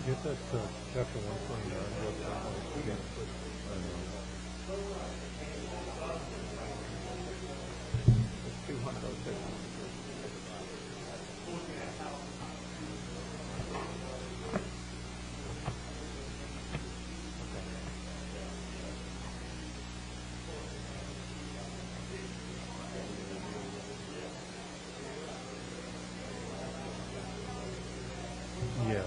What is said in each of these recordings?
Get that chapter 129. Yeah.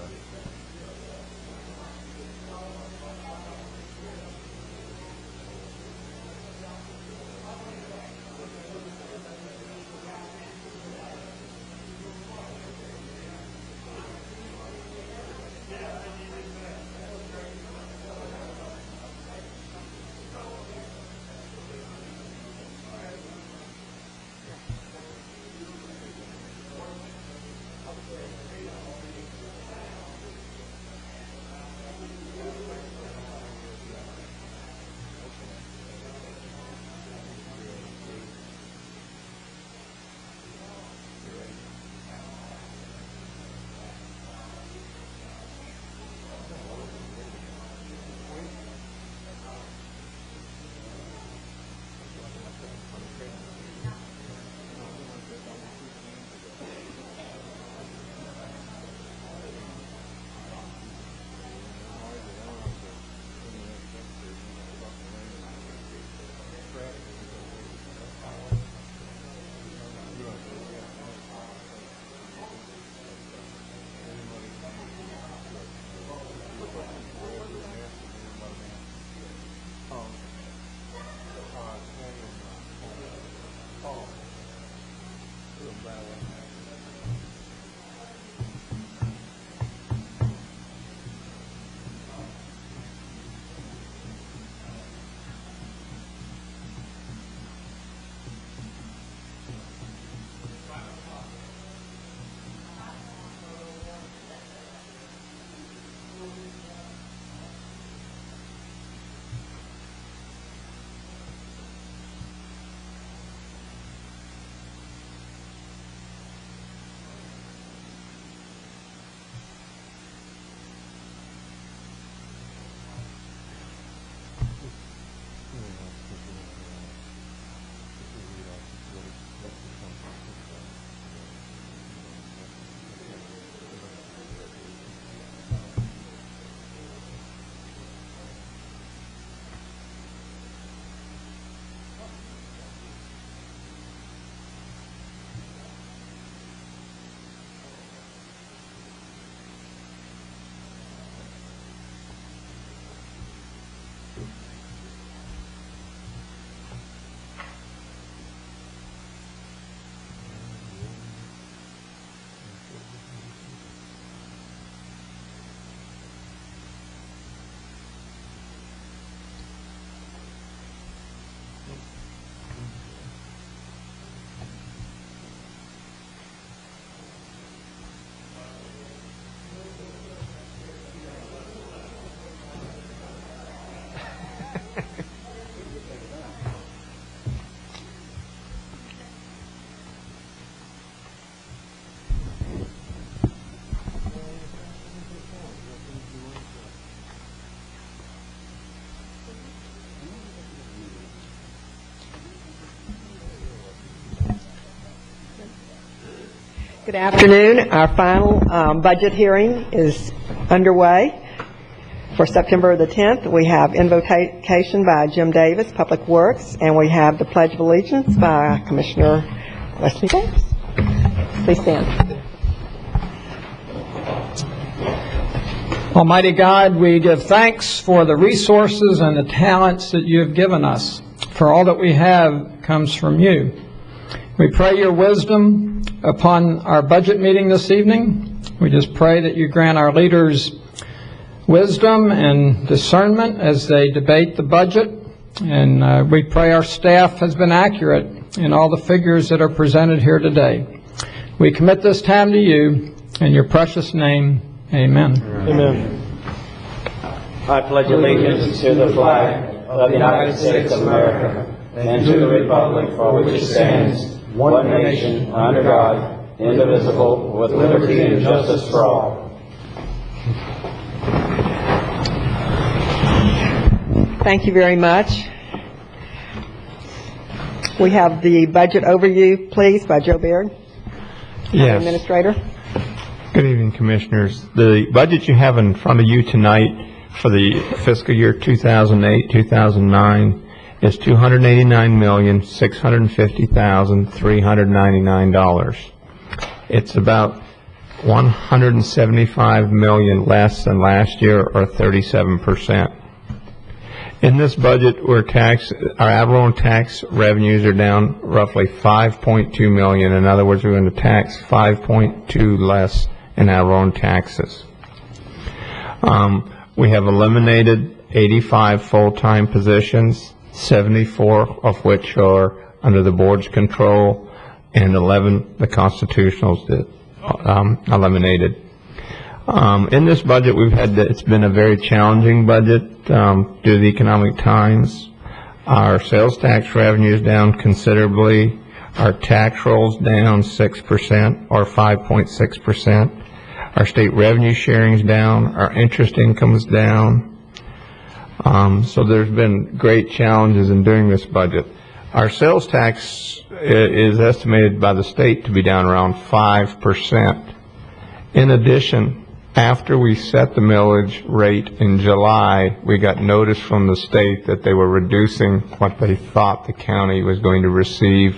Good afternoon. Our final budget hearing is underway. For September the 10th, we have invocation by Jim Davis, Public Works, and we have the Pledge of Allegiance by Commissioner Wesley Davis. Please stand. Almighty God, we give thanks for the resources and the talents that you have given us. For all that we have comes from you. We pray your wisdom upon our budget meeting this evening. We just pray that you grant our leaders wisdom and discernment as they debate the budget. And we pray our staff has been accurate in all the figures that are presented here today. We commit this time to you in your precious name. Amen. Amen. I pledge allegiance to the flag of the United States of America and to the republic for which it stands, one nation, under God, indivisible, with liberty and justice for all. Thank you very much. We have the budget overview, please, by Joe Baird, Yes. Administrator. Good evening, Commissioners. The budget you have in front of you tonight for the fiscal year 2008-2009 is $289,650,399. It's about $175 million less than last year, or 37%. In this budget, our ad valorem tax revenues are down roughly $5.2 million. In other words, we're going to tax $5.2 less in ad valorem taxes. We have eliminated 85 full-time positions, 74 of which are under the board's control, and 11 the constitutionals that eliminated. In this budget, it's been a very challenging budget due to the economic times. Our sales tax revenue is down considerably. Our tax rolls down 6%, or 5.6%. Our state revenue sharing is down. Our interest income is down. So there's been great challenges in doing this budget. Our sales tax is estimated by the state to be down around 5%. In addition, after we set the millage rate in July, we got notice from the state that they were reducing what they thought the county was going to receive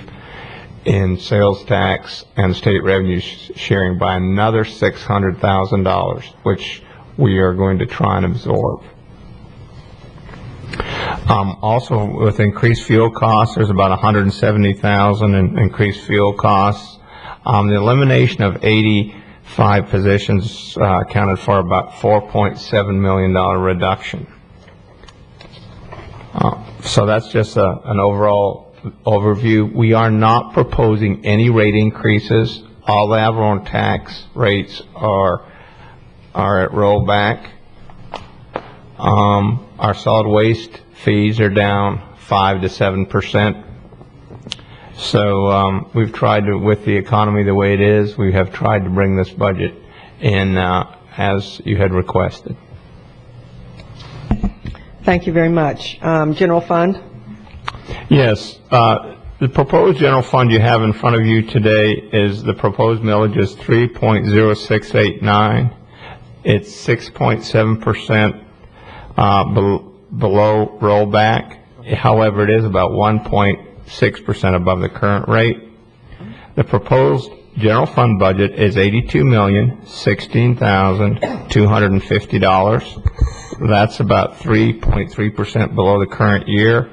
in sales tax and state revenue sharing by another $600,000, which we are going to try and absorb. Also, with increased fuel costs, there's about $170,000 in increased fuel costs. The elimination of 85 positions accounted for about $4.7 million reduction. So that's just an overall overview. We are not proposing any rate increases. All the ad valorem tax rates are at rollback. Our solid waste fees are down 5 to 7%. So we've tried to, with the economy the way it is, we have tried to bring this budget in as you had requested. Thank you very much. General Fund? Yes. The proposed general fund you have in front of you today is the proposed millage is 3.0689. It's 6.7% below rollback. However, it is about 1.6% above the current rate. The proposed general fund budget is $82,016,250. That's about 3.3% below the current year,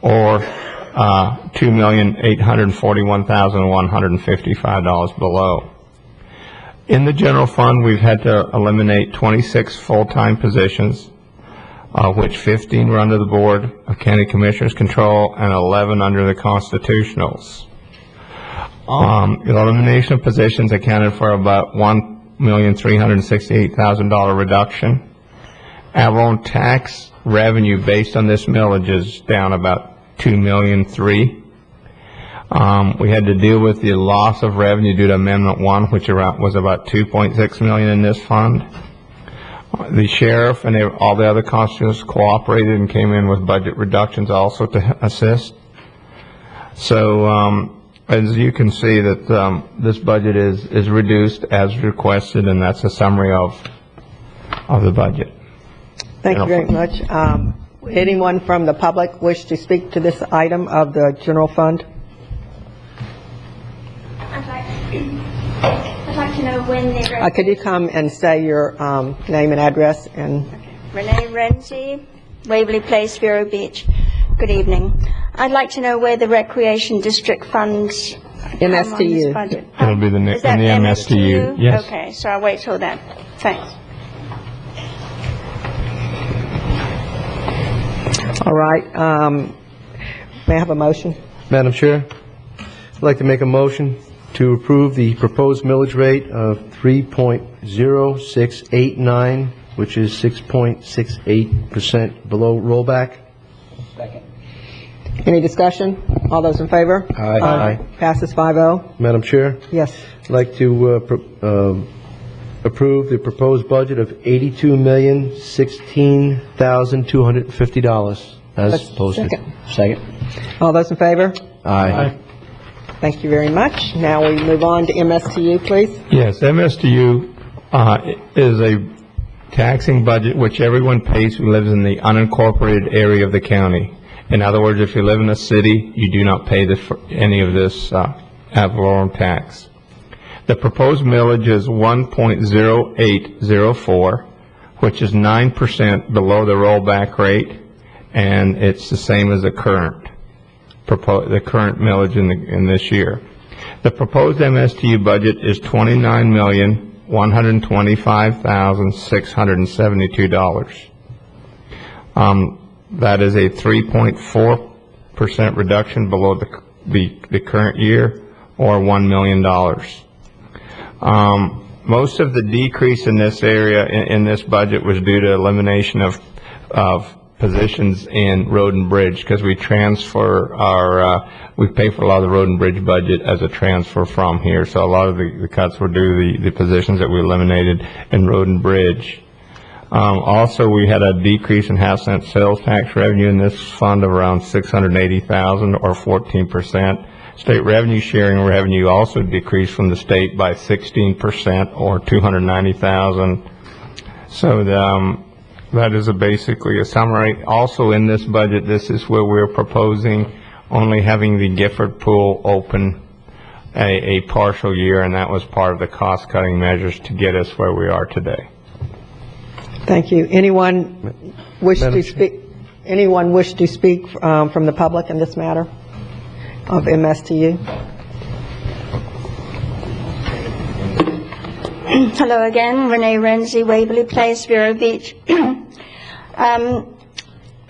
or $2,841,155 below. In the general fund, we've had to eliminate 26 full-time positions, which 15 were under the Board of County Commissioners' control and 11 under the constitutionals. The elimination of positions accounted for about $1,368,000 reduction. Ad valorem tax revenue based on this millage is down about $2,000,003. We had to deal with the loss of revenue due to Amendment 1, which was about $2.6 million in this fund. The sheriff and all the other constituents cooperated and came in with budget reductions also to assist. So as you can see, that this budget is reduced as requested, and that's a summary of the budget. Thank you very much. Anyone from the public wish to speak to this item of the general fund? I'd like to know when the... Could you come and say your name and address? And Renee Renzi, Waverly Place, Vero Beach. Good evening. I'd like to know where the Recreation District funds come on this budget. It'll be in the Is that MSTU. Yes. Okay, so I'll wait till then. Thanks. all right. May I have a motion? Madam Chair, I'd like to make a motion to approve the proposed millage rate of 3.0689, which is 6.68% below rollback. Second. Any discussion? All those in favor? Aye. Passes 5-0. Madam Chair, Yes. I'd like to approve the proposed budget of $82,016,250. as posted. Second. All those in favor? Aye. Thank you very much. Now we move on to MSTU, please. Yes, MSTU is a taxing budget which everyone pays who lives in the unincorporated area of the county. In other words, if you live in a city, you do not pay any of this ad valorem tax. The proposed millage is 1.0804, which is 9% below the rollback rate, and it's the same as the current millage in this year. The proposed MSTU budget is $29,125,672. That is a 3.4% reduction below the current year, or $1 million. Most of the decrease in this area, in this budget, was due to elimination of positions in road and bridge, because we transfer we pay for a lot of the road and bridge budget as a transfer from here. So a lot of the cuts were due to the positions that we eliminated in road and bridge. Also, we had a decrease in half-cent sales tax revenue in this fund of around $680,000, or 14%. State revenue sharing revenue also decreased from the state by 16%, or $290,000. So that is basically a summary. Also in this budget, this is where we're proposing only having the Gifford pool open a partial year, and that was part of the cost-cutting measures to get us where we are today. Thank you. Anyone wish to speak? Anyone wish to speak from the public in this matter of MSTU? Hello again, Renee Renzi, Waverly Place, Vero Beach.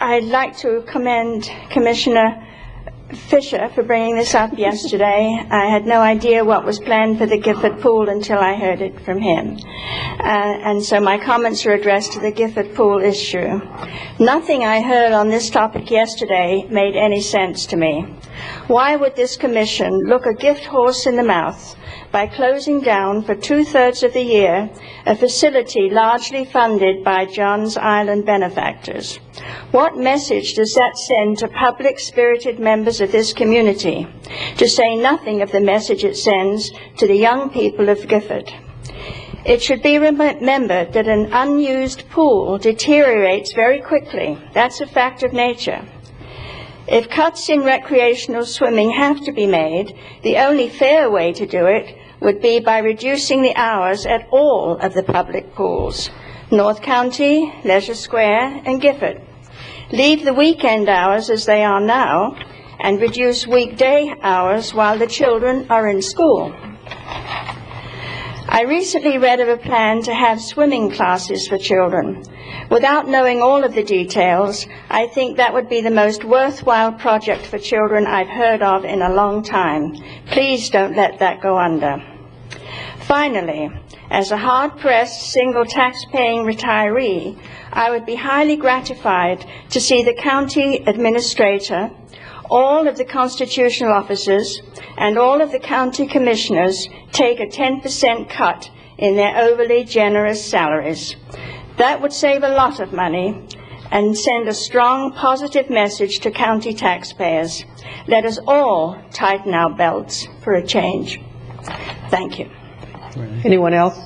I'd like to commend Commissioner Fisher for bringing this up yesterday. I had no idea what was planned for the Gifford Pool until I heard it from him. And so my comments are addressed to the Gifford Pool issue. Nothing I heard on this topic yesterday made any sense to me. Why would this commission look a gift horse in the mouth by closing down for 2/3 of the year a facility largely funded by Johns Island benefactors? What message does that send to public-spirited members of this community, to say nothing of the message it sends to the young people of Gifford? It should be remembered that an unused pool deteriorates very quickly. That's a fact of nature. If cuts in recreational swimming have to be made, the only fair way to do it would be by reducing the hours at all of the public pools, North County, Leisure Square, and Gifford. Leave the weekend hours as they are now, and reduce weekday hours while the children are in school. I recently read of a plan to have swimming classes for children. Without knowing all of the details, I think that would be the most worthwhile project for children I've heard of in a long time. Please don't let that go under. Finally, as a hard-pressed, single tax-paying retiree, I would be highly gratified to see the county administrator, all of the constitutional officers, and all of the county commissioners take a 10% cut in their overly generous salaries. That would save a lot of money and send a strong, positive message to county taxpayers. Let us all tighten our belts for a change. Thank you. Anyone else?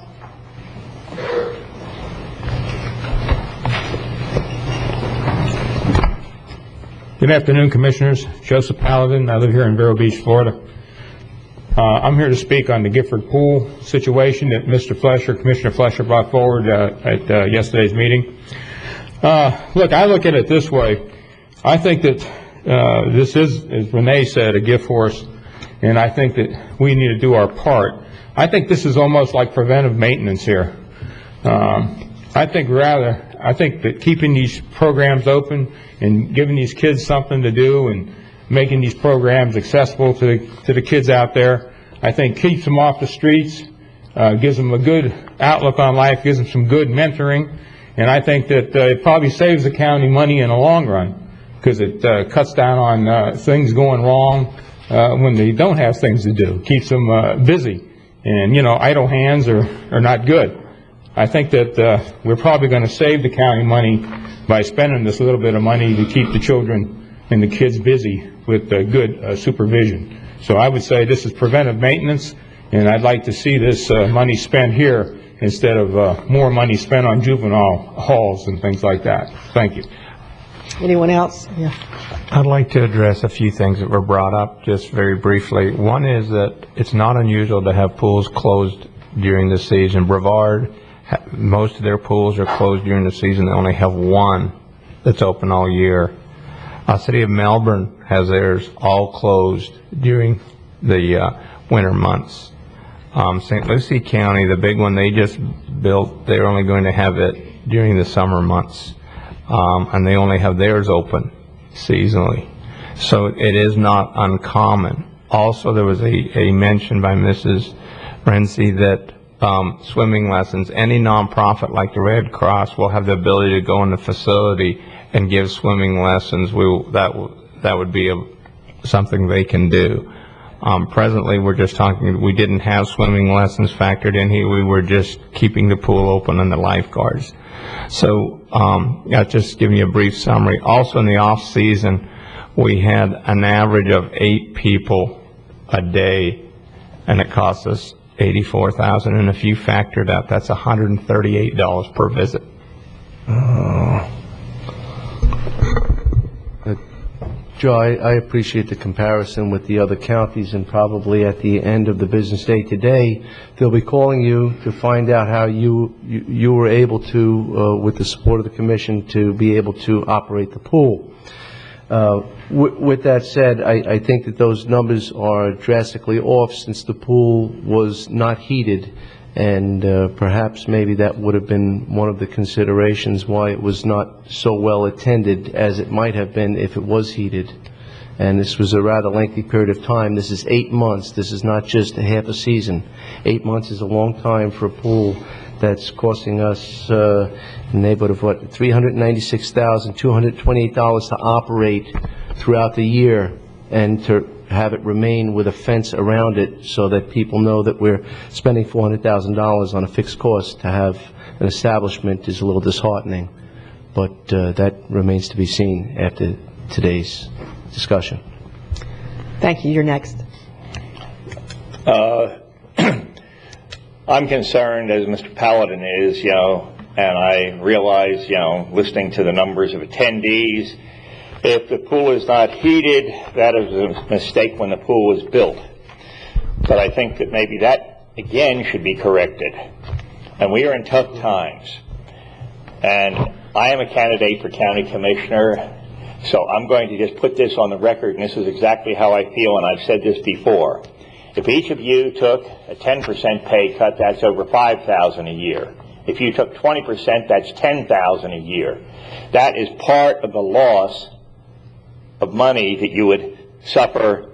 Good afternoon, Commissioners. Joseph Paladin. I live here in Vero Beach, Florida. I'm here to speak on the Gifford Pool situation that Commissioner Flesher brought forward at yesterday's meeting. Look, I look at it this way. I think that this is, as Renee said, a gift horse, and I think that we need to do our part. I think this is almost like preventive maintenance here. I think that keeping these programs open and giving these kids something to do and making these programs accessible to the kids out there, I think keeps them off the streets, gives them a good outlook on life, gives them some good mentoring, and I think that it probably saves the county money in the long run, because it cuts down on things going wrong when they don't have things to do, keeps them busy. And, you know, idle hands are not good. I think that we're probably going to save the county money by spending this little bit of money to keep the children and the kids busy with good supervision. So I would say this is preventive maintenance, and I'd like to see this money spent here instead of more money spent on juvenile halls and things like that. Thank you. Anyone else? Yeah. I'd like to address a few things that were brought up just very briefly. One is that it's not unusual to have pools closed during the season. Brevard, most of their pools are closed during the season. They only have one that's open all year. City of Melbourne has theirs all closed during the winter months. St. Lucie County, the big one they just built, they're only going to have it during the summer months. And they only have theirs open seasonally. So it is not uncommon. Also, there was a mention by Mrs. Renzi that swimming lessons, any nonprofit like the Red Cross will have the ability to go in the facility and give swimming lessons. That would be something they can do. Presently, we're just talking, we didn't have swimming lessons factored in here. We were just keeping the pool open and the lifeguards. So I'll just give you a brief summary. Also in the off season, we had an average of 8 people a day, and it cost us $84,000. And if you factor that, that's $138 per visit. Joe, I appreciate the comparison with the other counties, and probably at the end of the business day today, they'll be calling you to find out how you were able to, with the support of the commission, to be able to operate the pool. With that said, I think that those numbers are drastically off since the pool was not heated, and perhaps maybe that would have been one of the considerations why it was not so well attended as it might have been if it was heated. And this was a rather lengthy period of time. This is 8 months. This is not just a half a season. 8 months is a long time for a pool that's costing us in the neighborhood of what, $396,228 to operate throughout the year, and to have it remain with a fence around it so that people know that we're spending $400,000 on a fixed cost to have an establishment is a little disheartening. But that remains to be seen after today's discussion. Thank you. You're next. I'm concerned, as Mr. Paladin is, and I realize, listening to the numbers of attendees, if the pool is not heated, that is a mistake when the pool was built. But I think that maybe that, again, should be corrected. And we are in tough times. And I am a candidate for county commissioner, so I'm going to just put this on the record, and this is exactly how I feel, and I've said this before. If each of you took a 10% pay cut, that's over $5,000 a year. If you took 20%, that's $10,000 a year. That is part of the loss of money that you would suffer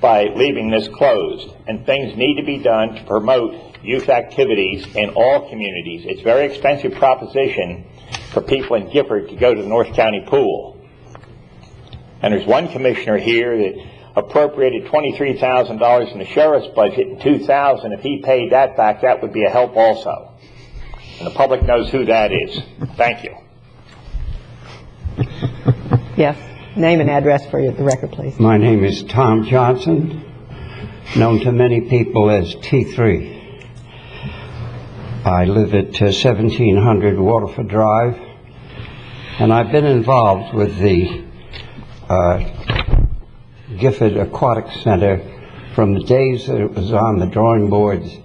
by leaving this closed. And things need to be done to promote youth activities in all communities. It's a very expensive proposition for people in Gifford to go to the North County pool. And there's one commissioner here that appropriated $23,000 in the sheriff's budget in 2000. If he paid that back, that would be a help also. And the public knows who that is. Thank you. Yes. Name and address for the record, please. My name is Tom Johnson, known to many people as T3. I live at 1700 Waterford Drive, and I've been involved with the Gifford Aquatic Center from the days that it was on the drawing boards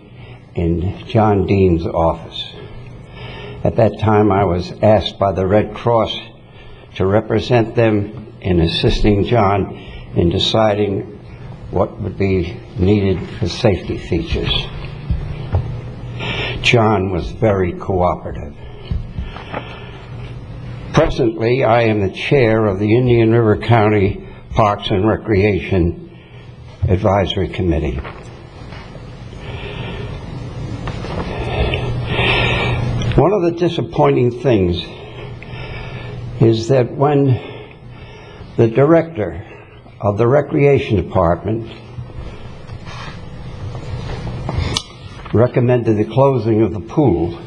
in John Dean's office. At that time, I was asked by the Red Cross to represent them in assisting John in deciding what would be needed for safety features. John was very cooperative. Presently, I am the chair of the Indian River County Parks and Recreation Advisory Committee. One of the disappointing things is that when the director of the Recreation Department recommended the closing of the pool,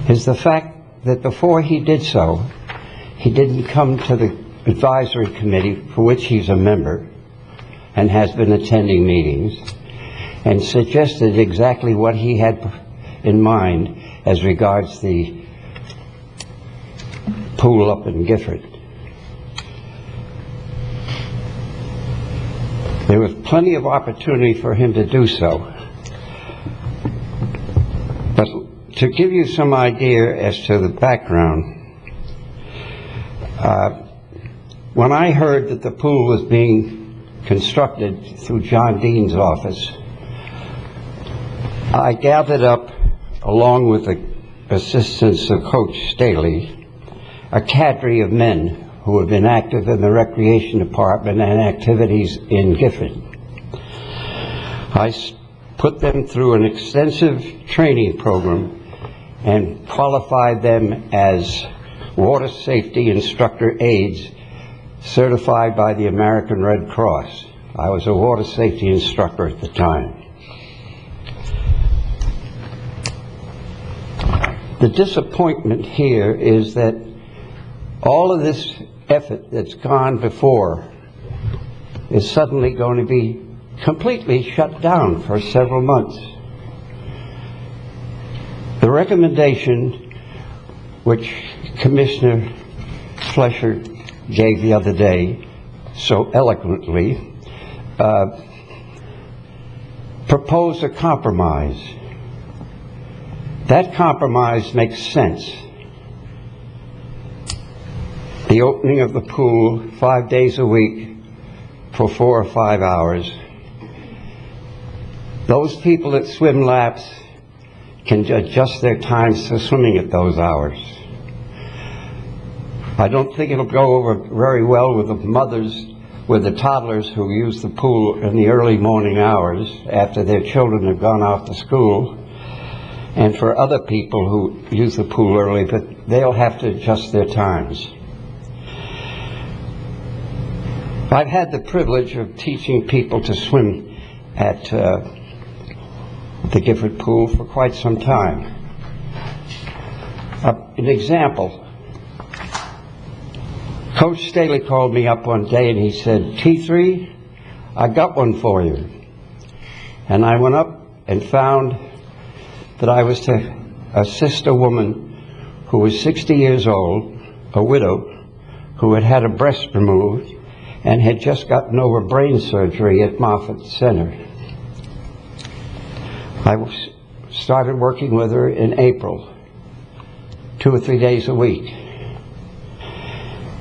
is the fact that before he did so, he didn't come to the advisory committee, for which he's a member and has been attending meetings, and suggested exactly what he had in mind as regards the pool up in Gifford. There was plenty of opportunity for him to do so. But to give you some idea as to the background, when I heard that the pool was being constructed through John Dean's office, I gathered up, along with the assistance of Coach Staley, a cadre of men who have been active in the recreation department and activities in Gifford. I put them through an extensive training program and qualified them as water safety instructor aides certified by the American Red Cross. I was a water safety instructor at the time. The disappointment here is that all of this effort that's gone before is suddenly going to be completely shut down for several months. The recommendation which Commissioner Flesher gave the other day so eloquently proposed a compromise. That compromise makes sense. The opening of the pool 5 days a week for 4 or 5 hours. Those people that swim laps can adjust their times to swimming at those hours. I don't think it'll go over very well with the mothers, with the toddlers who use the pool in the early morning hours after their children have gone off to school, and for other people who use the pool early, but they'll have to adjust their times. I've had the privilege of teaching people to swim at the Gifford pool for quite some time. An example, Coach Staley called me up one day and he said, "T3, I got one for you." And I went up and found that I was to assist a woman who was 60 years old, a widow, who had had a breast removed and had just gotten over brain surgery at Moffitt Center. I started working with her in April, 2 or 3 days a week.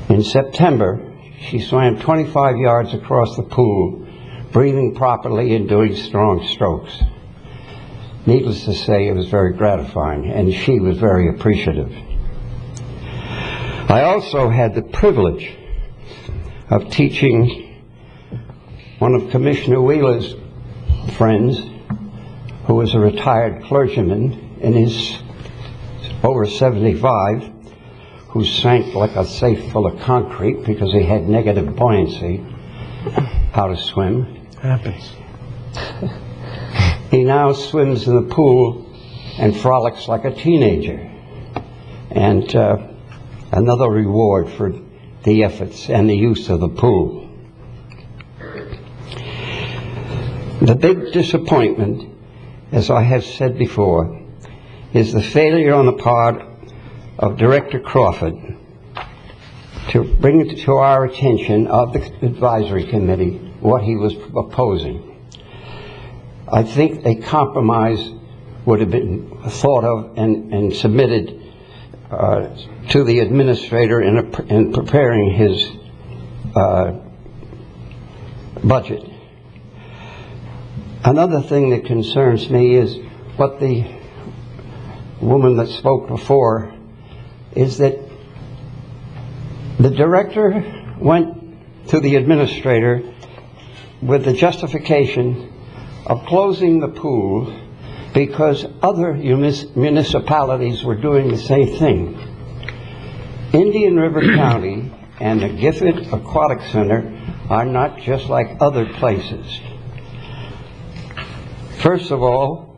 In September, she swam 25 yards across the pool, breathing properly and doing strong strokes. Needless to say, it was very gratifying, and she was very appreciative. I also had the privilege of teaching one of Commissioner Wheeler's friends, who was a retired clergyman in his over 75, who sank like a safe full of concrete because he had negative buoyancy, how to swim. Happens. He now swims in the pool and frolics like a teenager. And another reward for the efforts and the use of the pool. The big disappointment, as I have said before, is the failure on the part of Director Crawford to bring it to our attention of the advisory committee what he was proposing. I think a compromise would have been thought of and submitted to the administrator in preparing his budget. Another thing that concerns me is what the woman that spoke before, is that the director went to the administrator with the justification of closing the pool because other municipalities were doing the same thing. Indian River County and the Gifford Aquatic Center are not just like other places. First of all,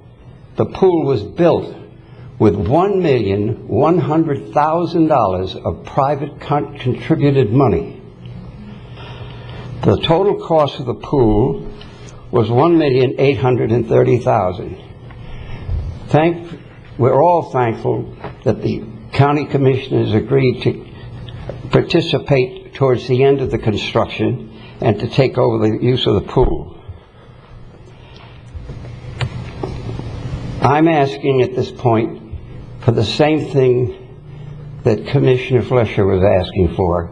the pool was built with $1,100,000 of private contributed money. The total cost of the pool was $1,830,000. We're all thankful that the county commissioners agreed to participate towards the end of the construction and to take over the use of the pool. I'm asking at this point for the same thing that Commissioner Fleischer was asking for,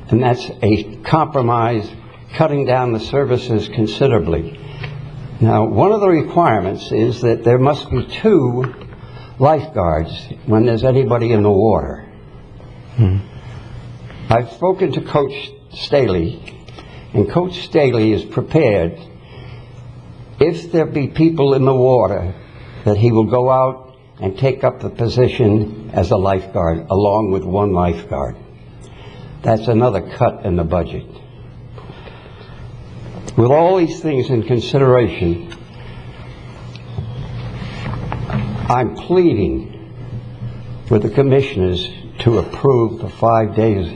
and that's a compromise, cutting down the services considerably. Now, one of the requirements is that there must be 2 lifeguards when there's anybody in the water. I've spoken to Coach Staley, and Coach Staley is prepared, if there be people in the water, that he will go out and take up the position as a lifeguard, along with 1 lifeguard. That's another cut in the budget. With all these things in consideration, I'm pleading with the commissioners to approve the 5 days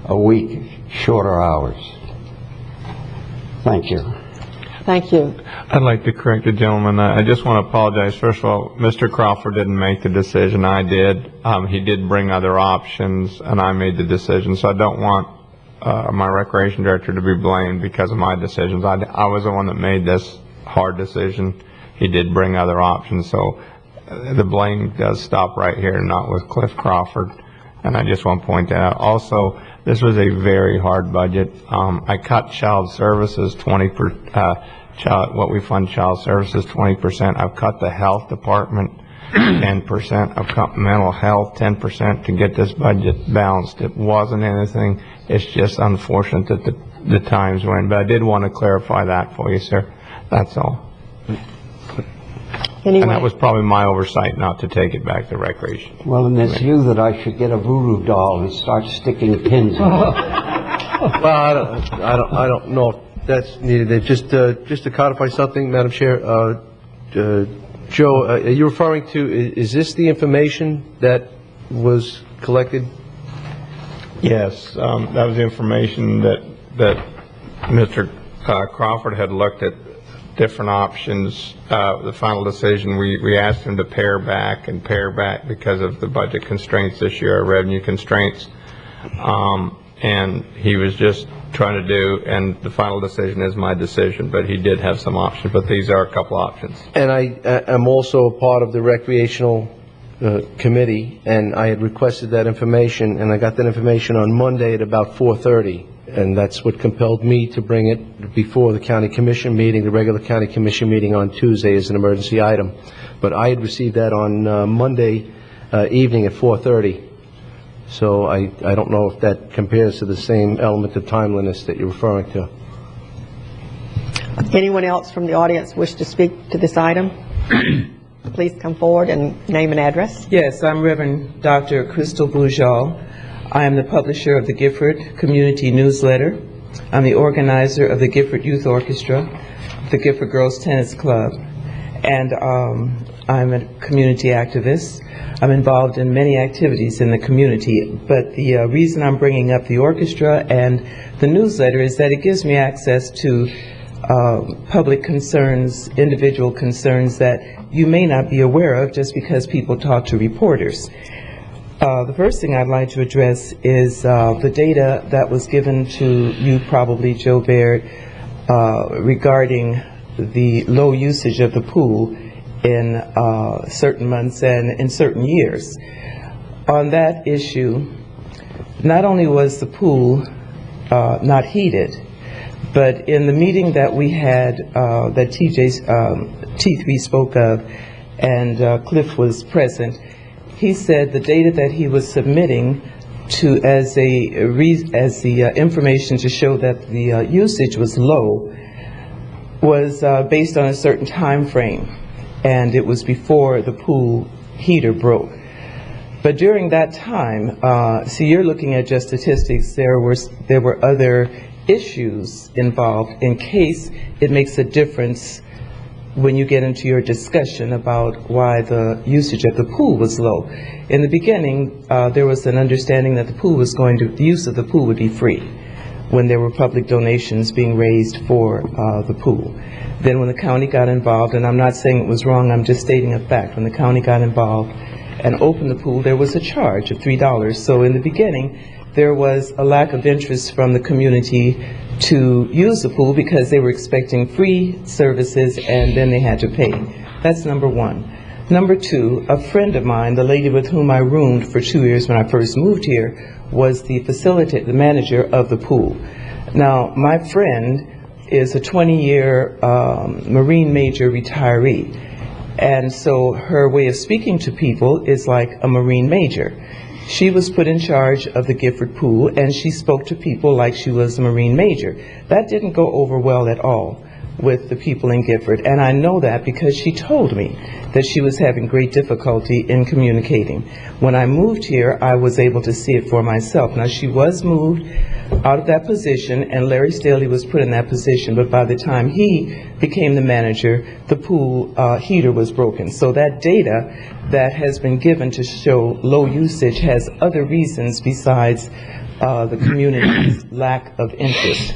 a week, shorter hours. Thank you. Thank you. I'd like to correct the gentleman. I just want to apologize. First of all, Mr. Crawford didn't make the decision. I did. He did bring other options, and I made the decision. So I don't want my recreation director to be blamed because of my decisions. I was the one that made this hard decision. He did bring other options. So the blame does stop right here, not with Cliff Crawford. And I just want to point that out. Also, this was a very hard budget. I cut child services 20%. What we fund child services 20%. I've cut the health department 10%. I've cut mental health 10% to get this budget balanced. It wasn't anything. It's just unfortunate that the times went. But I did want to clarify that for you, sir. That's all. Anyway. And that was probably my oversight not to take it back to recreation. Well, and it's you that I should get a voodoo doll and start sticking pins in it. Well, I don't know if that's needed. Just to codify something, Madam Chair, Joe, are you referring to, is this the information that was collected? Yes, that was the information that Mr. Crawford had looked at different options. The final decision, we asked him to pare back because of the budget constraints this year, our revenue constraints. And he was just trying to do, and the final decision is my decision, but he did have some options, but these are a couple options. And I am also a part of the recreational committee, and I had requested that information, and I got that information on Monday at about 4:30. And that's what compelled me to bring it before the county commission meeting, the regular county commission meeting on Tuesday as an emergency item. But I had received that on Monday evening at 4:30. So I don't know if that compares to the same element of timeliness that you're referring to. Anyone else from the audience wish to speak to this item? Please come forward and name and address. Yes, I'm Reverend Dr. Crystal Boujal. I am the publisher of the Gifford Community Newsletter. I'm the organizer of the Gifford Youth Orchestra, the Gifford Girls Tennis Club, and I'm a community activist. I'm involved in many activities in the community, but the reason I'm bringing up the orchestra and the newsletter is that it gives me access to public concerns, individual concerns that you may not be aware of just because people talk to reporters. The first thing I'd like to address is the data that was given to you, probably, Joe Baird, regarding the low usage of the pool in certain months and in certain years. On that issue, not only was the pool not heated, but in the meeting that we had that T3 spoke of and Cliff was present, he said the data that he was submitting to as the information to show that the usage was low was based on a certain time frame, and it was before the pool heater broke. But during that time, see, you're looking at just statistics. There were other issues involved in case it makes a difference when you get into your discussion about why the usage of the pool was low. In the beginning, there was an understanding that the use of the pool would be free when there were public donations being raised for the pool. Then when the county got involved, and I'm not saying it was wrong, I'm just stating a fact, when the county got involved and opened the pool, there was a charge of $3. So in the beginning, there was a lack of interest from the community to use the pool because they were expecting free services and then they had to pay. That's number one. Number two, a friend of mine, the lady with whom I roomed for 2 years when I first moved here, was the manager of the pool. Now, my friend is a 20-year Marine Major retiree, and so her way of speaking to people is like a Marine Major. She was put in charge of the Gifford pool, and she spoke to people like she was a Marine Major. That didn't go over well at all with the people in Gifford, and I know that because she told me that she was having great difficulty in communicating. When I moved here, I was able to see it for myself. Now, she was moved out of that position, and Larry Staley was put in that position, but by the time he became the manager, the pool heater was broken. So that data that has been given to show low usage has other reasons besides the community's lack of interest.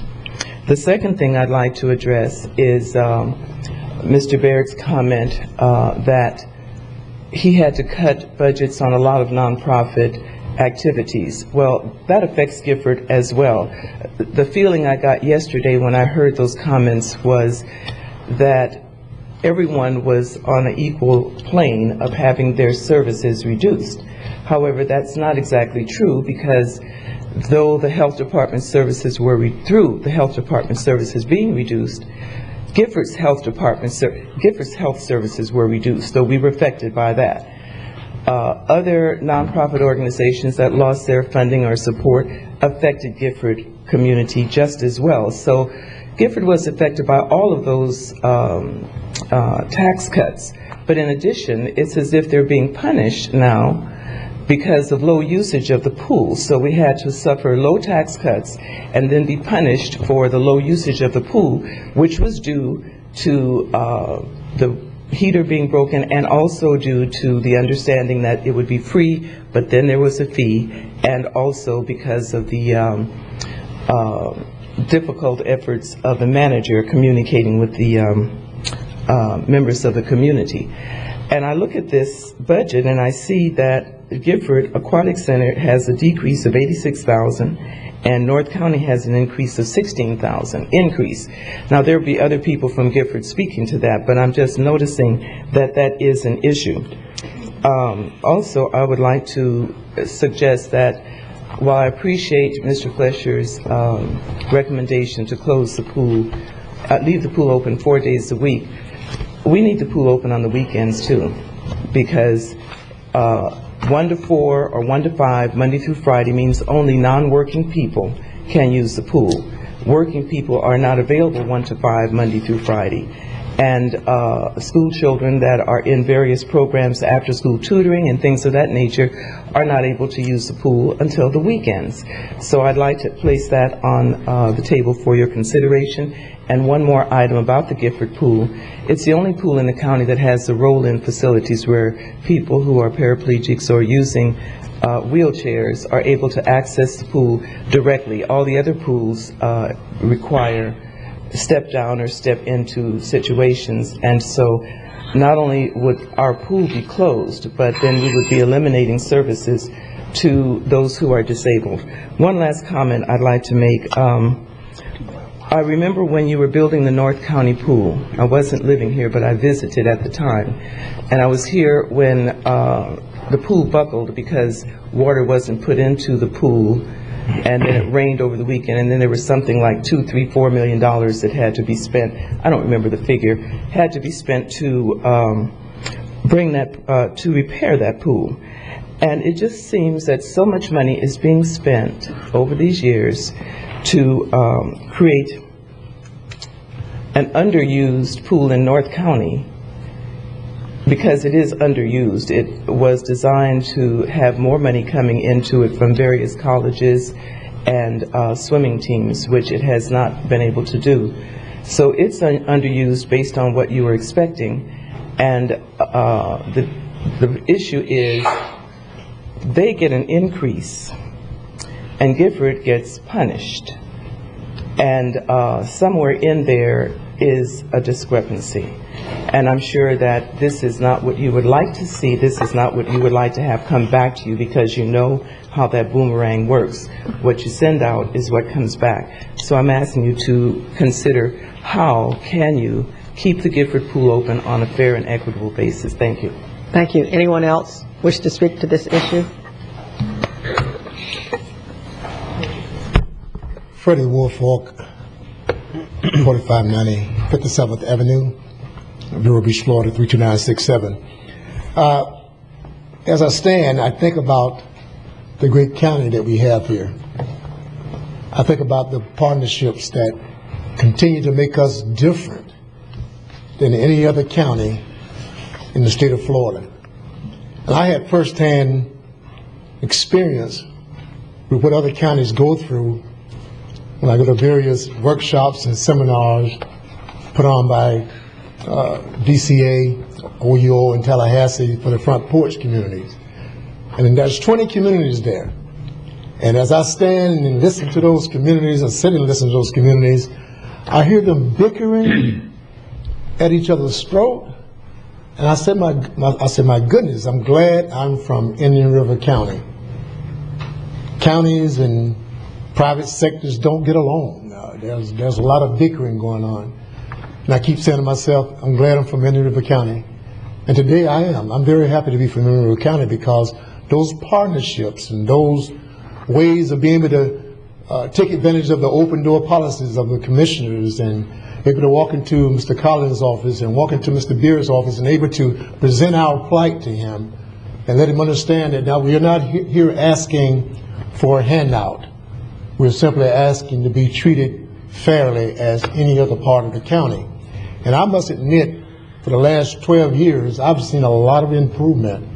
The second thing I'd like to address is Mr. Baird's comment that he had to cut budgets on a lot of nonprofit activities. Well, that affects Gifford as well. The feeling I got yesterday when I heard those comments was that everyone was on an equal plane of having their services reduced. However, that's not exactly true, because though the health department services were through the health department services being reduced, Gifford's health services were reduced, so we were affected by that. Other nonprofit organizations that lost their funding or support affected Gifford community just as well. So Gifford was affected by all of those tax cuts. But in addition, it's as if they're being punished now because of low usage of the pool. So we had to suffer low tax cuts and then be punished for the low usage of the pool, which was due to the heater being broken, and also due to the understanding that it would be free, but then there was a fee, and also because of the difficult efforts of the manager communicating with the members of the community. And I look at this budget and I see that Gifford Aquatic Center has a decrease of $86,000, and North County has an increase of $16,000 increase. Now, there'll be other people from Gifford speaking to that, but I'm just noticing that that is an issue. Also, I would like to suggest that while I appreciate Mr. Flesher's recommendation to close the pool, leave the pool open 4 days a week, we need the pool open on the weekends too, because 1 to 4 or 1 to 5, Monday through Friday, means only non-working people can use the pool. Working people are not available 1 to 5, Monday through Friday. And school children that are in various programs, after school tutoring and things of that nature, are not able to use the pool until the weekends. So I'd like to place that on the table for your consideration. And one more item about the Gifford pool. It's the only pool in the county that has the roll-in facilities where people who are paraplegics or using wheelchairs are able to access the pool directly. All the other pools require step down or step into situations, and so not only would our pool be closed, but then we would be eliminating services to those who are disabled. One last comment I'd like to make. I remember when you were building the North County pool. I wasn't living here, but I visited at the time, and I was here when the pool buckled because water wasn't put into the pool, and then it rained over the weekend, and then there was something like $2, $3, $4 million that had to be spent. I don't remember the figure. Had to be spent to bring that to repair that pool. And it just seems that so much money is being spent over these years to create an underused pool in North County, because it is underused. It was designed to have more money coming into it from various colleges and swimming teams, which it has not been able to do. So it's underused based on what you were expecting. And the issue is they get an increase and Gifford gets punished. And somewhere in there is a discrepancy. And I'm sure that this is not what you would like to see. This is not what you would like to have come back to you, because you know how that boomerang works. What you send out is what comes back. So I'm asking you to consider, how can you keep the Gifford pool open on a fair and equitable basis? Thank you. Thank you. Anyone else wish to speak to this issue? Freddie Woolfolk, 4590 57th Avenue, Vero Beach, Florida, 32967. As I stand, I think about the great county that we have here. I think about the partnerships that continue to make us different than any other county in the state of Florida. And I had firsthand experience with what other counties go through when I go to various workshops and seminars put on by DCA, OUO, and Tallahassee for the front porch communities. And then there's 20 communities there. And as I stand and listen to those communities and sit and listen to those communities, I hear them bickering at each other's throat. And I said, my goodness, I'm glad I'm from Indian River County. Counties and private sectors don't get along. There's a lot of bickering going on. And I keep saying to myself, I'm glad I'm from Indian River County. And today I am. I'm very happy to be from Indian River County, because those partnerships and those ways of being able to take advantage of the open door policies of the commissioners, and able to walk into Mr. Collins' office and walk into Mr. Beer's office and able to present our plight to him and let him understand that now we are not here asking for a handout. We're simply asking to be treated fairly as any other part of the county. And I must admit, for the last 12 years, I've seen a lot of improvement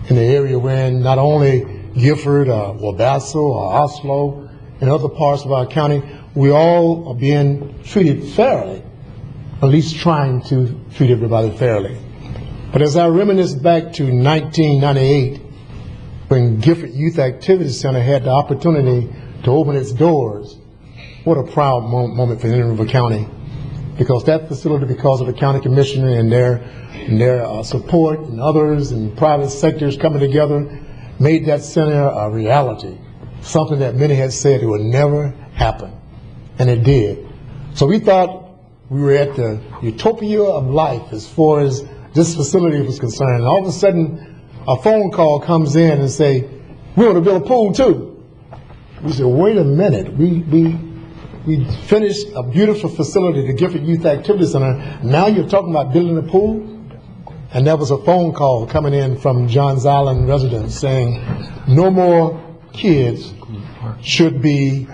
in the area wherein not only Gifford or Wabasso or Oslo and other parts of our county, we all are being treated fairly, at least trying to treat everybody fairly. But as I reminisce back to 1998, when Gifford Youth Activity Center had the opportunity to open its doors, what a proud moment for Indian River County, because that facility, because of the county commissioner and their support and others and private sectors coming together, made that center a reality, something that many had said it would never happen, and it did. So we thought we were at the utopia of life as far as this facility was concerned. And all of a sudden, a phone call comes in and say, we want to build a pool too. We said, wait a minute, we finished a beautiful facility, the Gifford Youth Activity Center. Now you're talking about building a pool? And there was a phone call coming in from Johns Island residents saying no more kids should be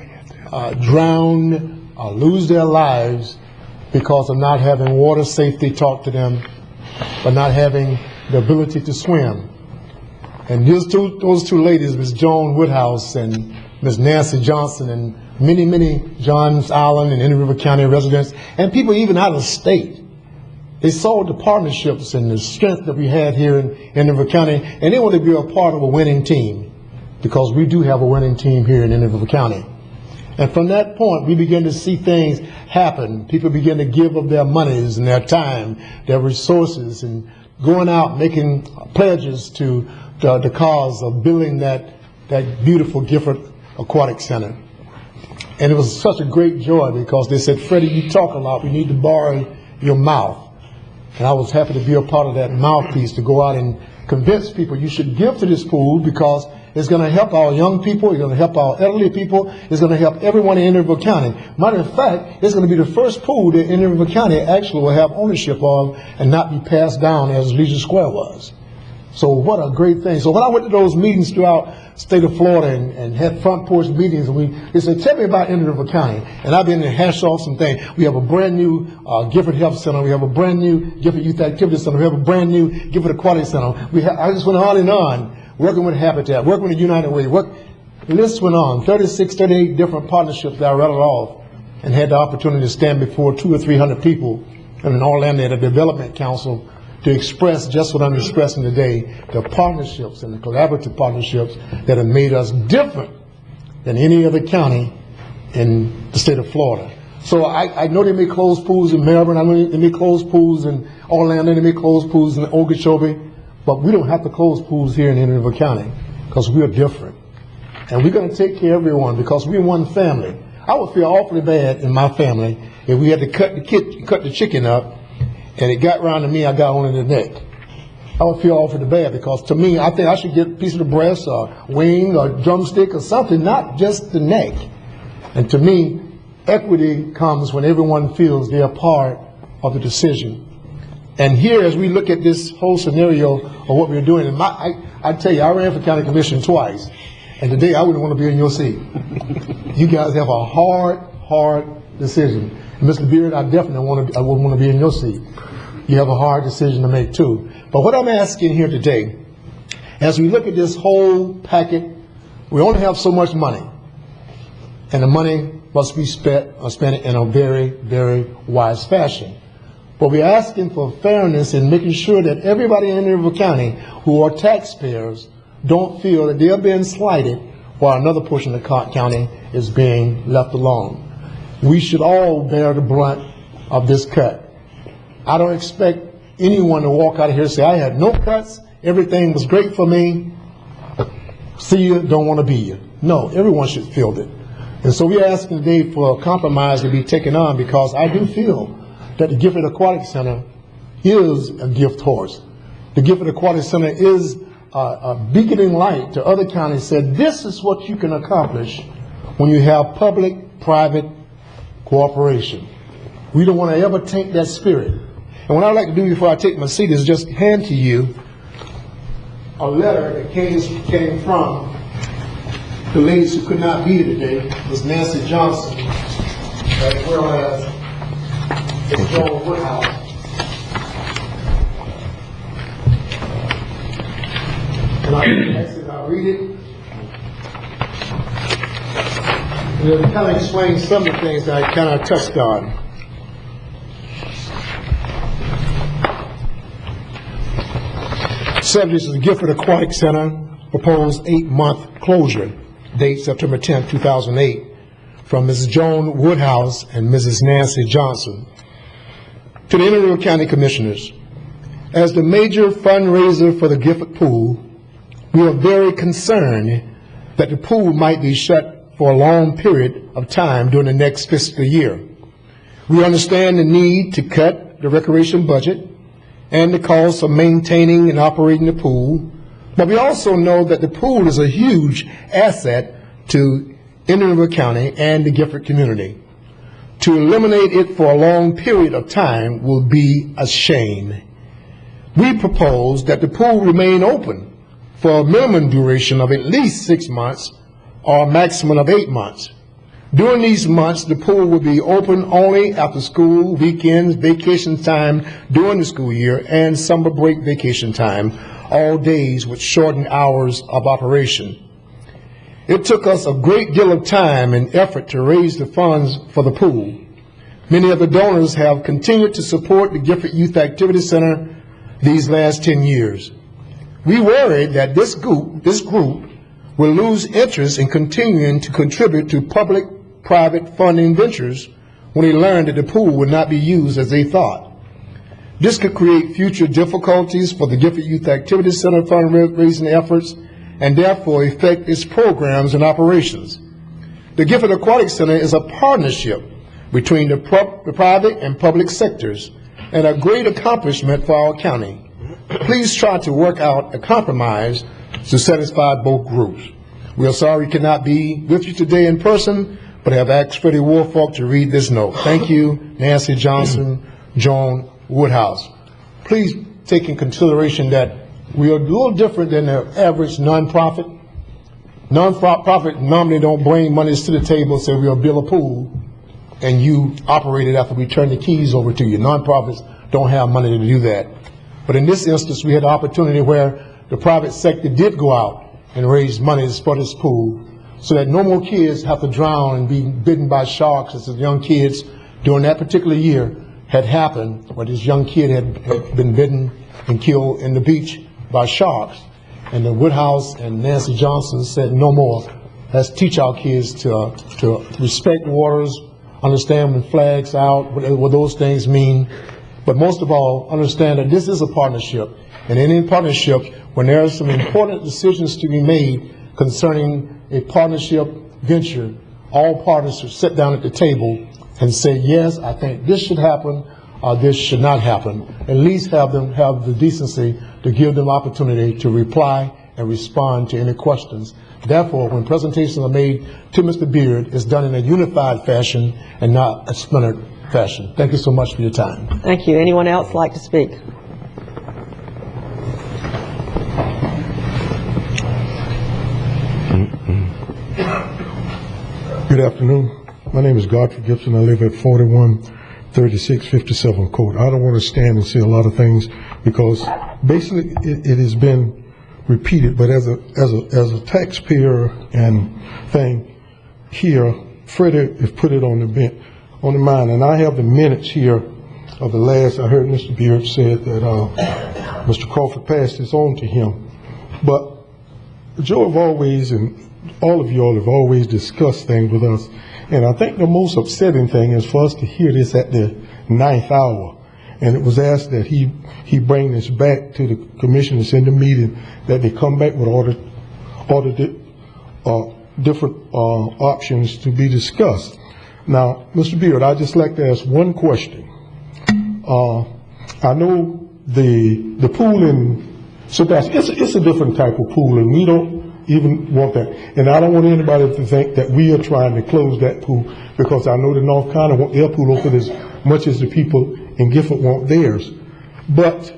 drowned or lose their lives because of not having water safety taught to them, but not having the ability to swim. And those two ladies, Ms. Joan Woodhouse and Ms. Nancy Johnson, and many Johns Island and Indian River County residents, and people even out of state, they saw the partnerships and the strength that we had here in Indian River County, and they wanted to be a part of a winning team, because we do have a winning team here in Indian River County. And from that point, we began to see things happen. People began to give of their monies and their time, their resources, and going out making pledges to the cause of building that beautiful Gifford Aquatic Center. And it was such a great joy, because they said, Freddie, you talk a lot, we need to borrow your mouth. And I was happy to be a part of that mouthpiece to go out and convince people you should give to this pool, because it's going to help our young people, it's going to help our elderly people, it's going to help everyone in Indian River County. Matter of fact, it's going to be the first pool that Indian River County actually will have ownership of and not be passed down as Leisure Square was. So what a great thing. So when I went to those meetings throughout the state of Florida and had front porch meetings, and they said, tell me about Indian River County. And I've been to hash off some things. We have a brand new Gifford Health Center. We have a brand new Gifford Youth Activity Center. We have a brand new Gifford Aquatic Center. I just went on and on, working with Habitat, working with United Way. The list went on, 36, 38 different partnerships that I rattled off. and had the opportunity to stand before 200 or 300 people in Orlando at a development council to express just what I'm expressing today, the partnerships and the collaborative partnerships that have made us different than any other county in the state of Florida. So I know they may close pools in Melbourne, I know they may close pools in Orlando, they may close pools in Okeechobee, but we don't have to close pools here in Indian River County because we're different. And we're going to take care of everyone because we're one family. I would feel awfully bad in my family if we had to cut the chicken up and it got around to me, I got on in the neck. I would feel awfully bad because to me, I think I should get a piece of the breast or wing or drumstick or something, not just the neck. And to me, equity comes when everyone feels they're part of the decision. And here, as we look at this whole scenario of what we're doing, and I tell you, I ran for county commission twice, and today I wouldn't want to be in your seat. You guys have a hard decision. And Mr. Beard, I definitely wouldn't want to be in your seat. You have a hard decision to make too. But what I'm asking here today, as we look at this whole packet, we only have so much money, and the money must be spent in a very, very wise fashion. But we're asking for fairness in making sure that everybody in River County who are taxpayers don't feel that they're being slighted while another portion of the county is being left alone. We should all bear the brunt of this cut. I don't expect anyone to walk out of here and say, I had no cuts, everything was great for me, see you, don't want to be you. No, everyone should feel it. And so we're asking today for a compromise to be taken on because I do feel that the Gifford Aquatic Center is a gift horse. The Gifford Aquatic Center is a beaconing light to other counties, said this is what you can accomplish when you have public-private cooperation. We don't want to ever taint that spirit. And what I'd like to do before I take my seat is just hand to you a letter that came from the ladies who could not be here today. Was Nancy Johnson, as well as Ms. Joan Woodhouse. And I'll read it. And it'll kind of explain some of the things that I kind of touched on. Subject is the Gifford Aquatic Center proposed 8-month closure. Date September 10, 2008. From Mrs. Joan Woodhouse and Mrs. Nancy Johnson. To the Indian River County Commissioners, as the major fundraiser for the Gifford Pool, we are very concerned that the pool might be shut for a long period of time during the next fiscal year. We understand the need to cut the recreation budget and the cost of maintaining and operating the pool, but we also know that the pool is a huge asset to Indian River County and the Gifford community. To eliminate it for a long period of time will be a shame. We propose that the pool remain open for a minimum duration of at least 6 months or a maximum of 8 months. During these months, the pool will be open only after school, weekends, vacation time during the school year, and summer break vacation time, all days with shortened hours of operation. It took us a great deal of time and effort to raise the funds for the pool. Many of the donors have continued to support the Gifford Youth Activity Center these last 10 years. We worry that this group will lose interest in continuing to contribute to public-private funding ventures when they learn that the pool would not be used as they thought. This could create future difficulties for the Gifford Youth Activity Center fundraising efforts and therefore affect its programs and operations. The Gifford Aquatic Center is a partnership between the private and public sectors and a great accomplishment for our county. Please try to work out a compromise to satisfy both groups. We are sorry we cannot be with you today in person, but have asked Freddie Woolfolk to read this note. Thank you, Nancy Johnson, Joan Woodhouse. Please take in consideration that we are a little different than the average nonprofit. Nonprofit normally don't bring monies to the table and say we'll build a pool and you operate it after we turn the keys over to you. Nonprofits don't have money to do that. But in this instance, we had an opportunity where the private sector did go out and raise monies for this pool. so that no more kids have to drown and be bitten by sharks, as the young kids during that particular year had happened, where this young kid had been bitten and killed in the beach by sharks. And the Woodhouse and Nancy Johnson said, no more. Let's teach our kids to respect the waters, understand when flags out, what those things mean. But most of all, understand that this is a partnership. And in a partnership, when there are some important decisions to be made concerning a partnership venture, all parties should sit down at the table and say, yes, I think this should happen, or this should not happen. At least have them have the decency to give them opportunity to reply and respond to any questions. Therefore, when presentations are made to Mr. Beard, it's done in a unified fashion and not a splintered fashion. Thank you so much for your time. Thank you. Anyone else like to speak? Good afternoon. My name is Godfrey Gibson. I live at 413657 Court. I don't want to stand and say a lot of things because basically it has been repeated, but as a taxpayer and thing here, Freddie has put it on the mind, and I have the minutes here of the last. I heard Mr. Beard said that Mr. Crawford passed this on to him, but Joe have always, and all of y'all have always discussed things with us, and I think the most upsetting thing is for us to hear this at the 9th hour. And it was asked that he bring this back to the commissioners in the meeting, that they come back with all the different options to be discussed. Now, Mr. Beard, I'd just like to ask one question. I know the pool in Sebastian, it's a different type of pool, and we don't even want that. And I don't want anybody to think that we are trying to close that pool, because I know the North County want their pool open as much as the people in Gifford want theirs. But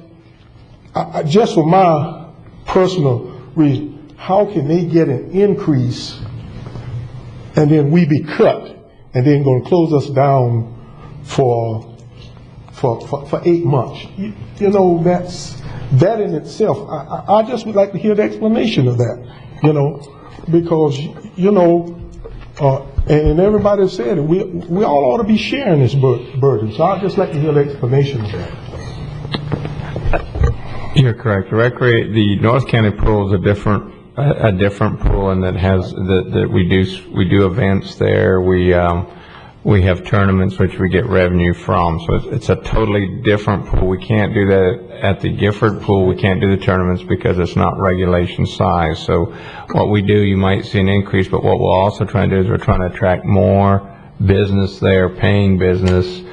just for my personal reason, how can they get an increase and then we be cut and then going to close us down for 8 months? You know, that in itself, I just would like to hear the explanation of that, you know, because, you know, and everybody said it, we all ought to be sharing this burden. So I'd just like to hear the explanation of that. You're correct. The North County pool is a different pool, and that has that we do events there. We have tournaments which we get revenue from. So it's a totally different pool. We can't do that at the Gifford pool. We can't do the tournaments because it's not regulation size. So what we do, you might see an increase, but what we'll also try to do is we're trying to attract more business there, paying business.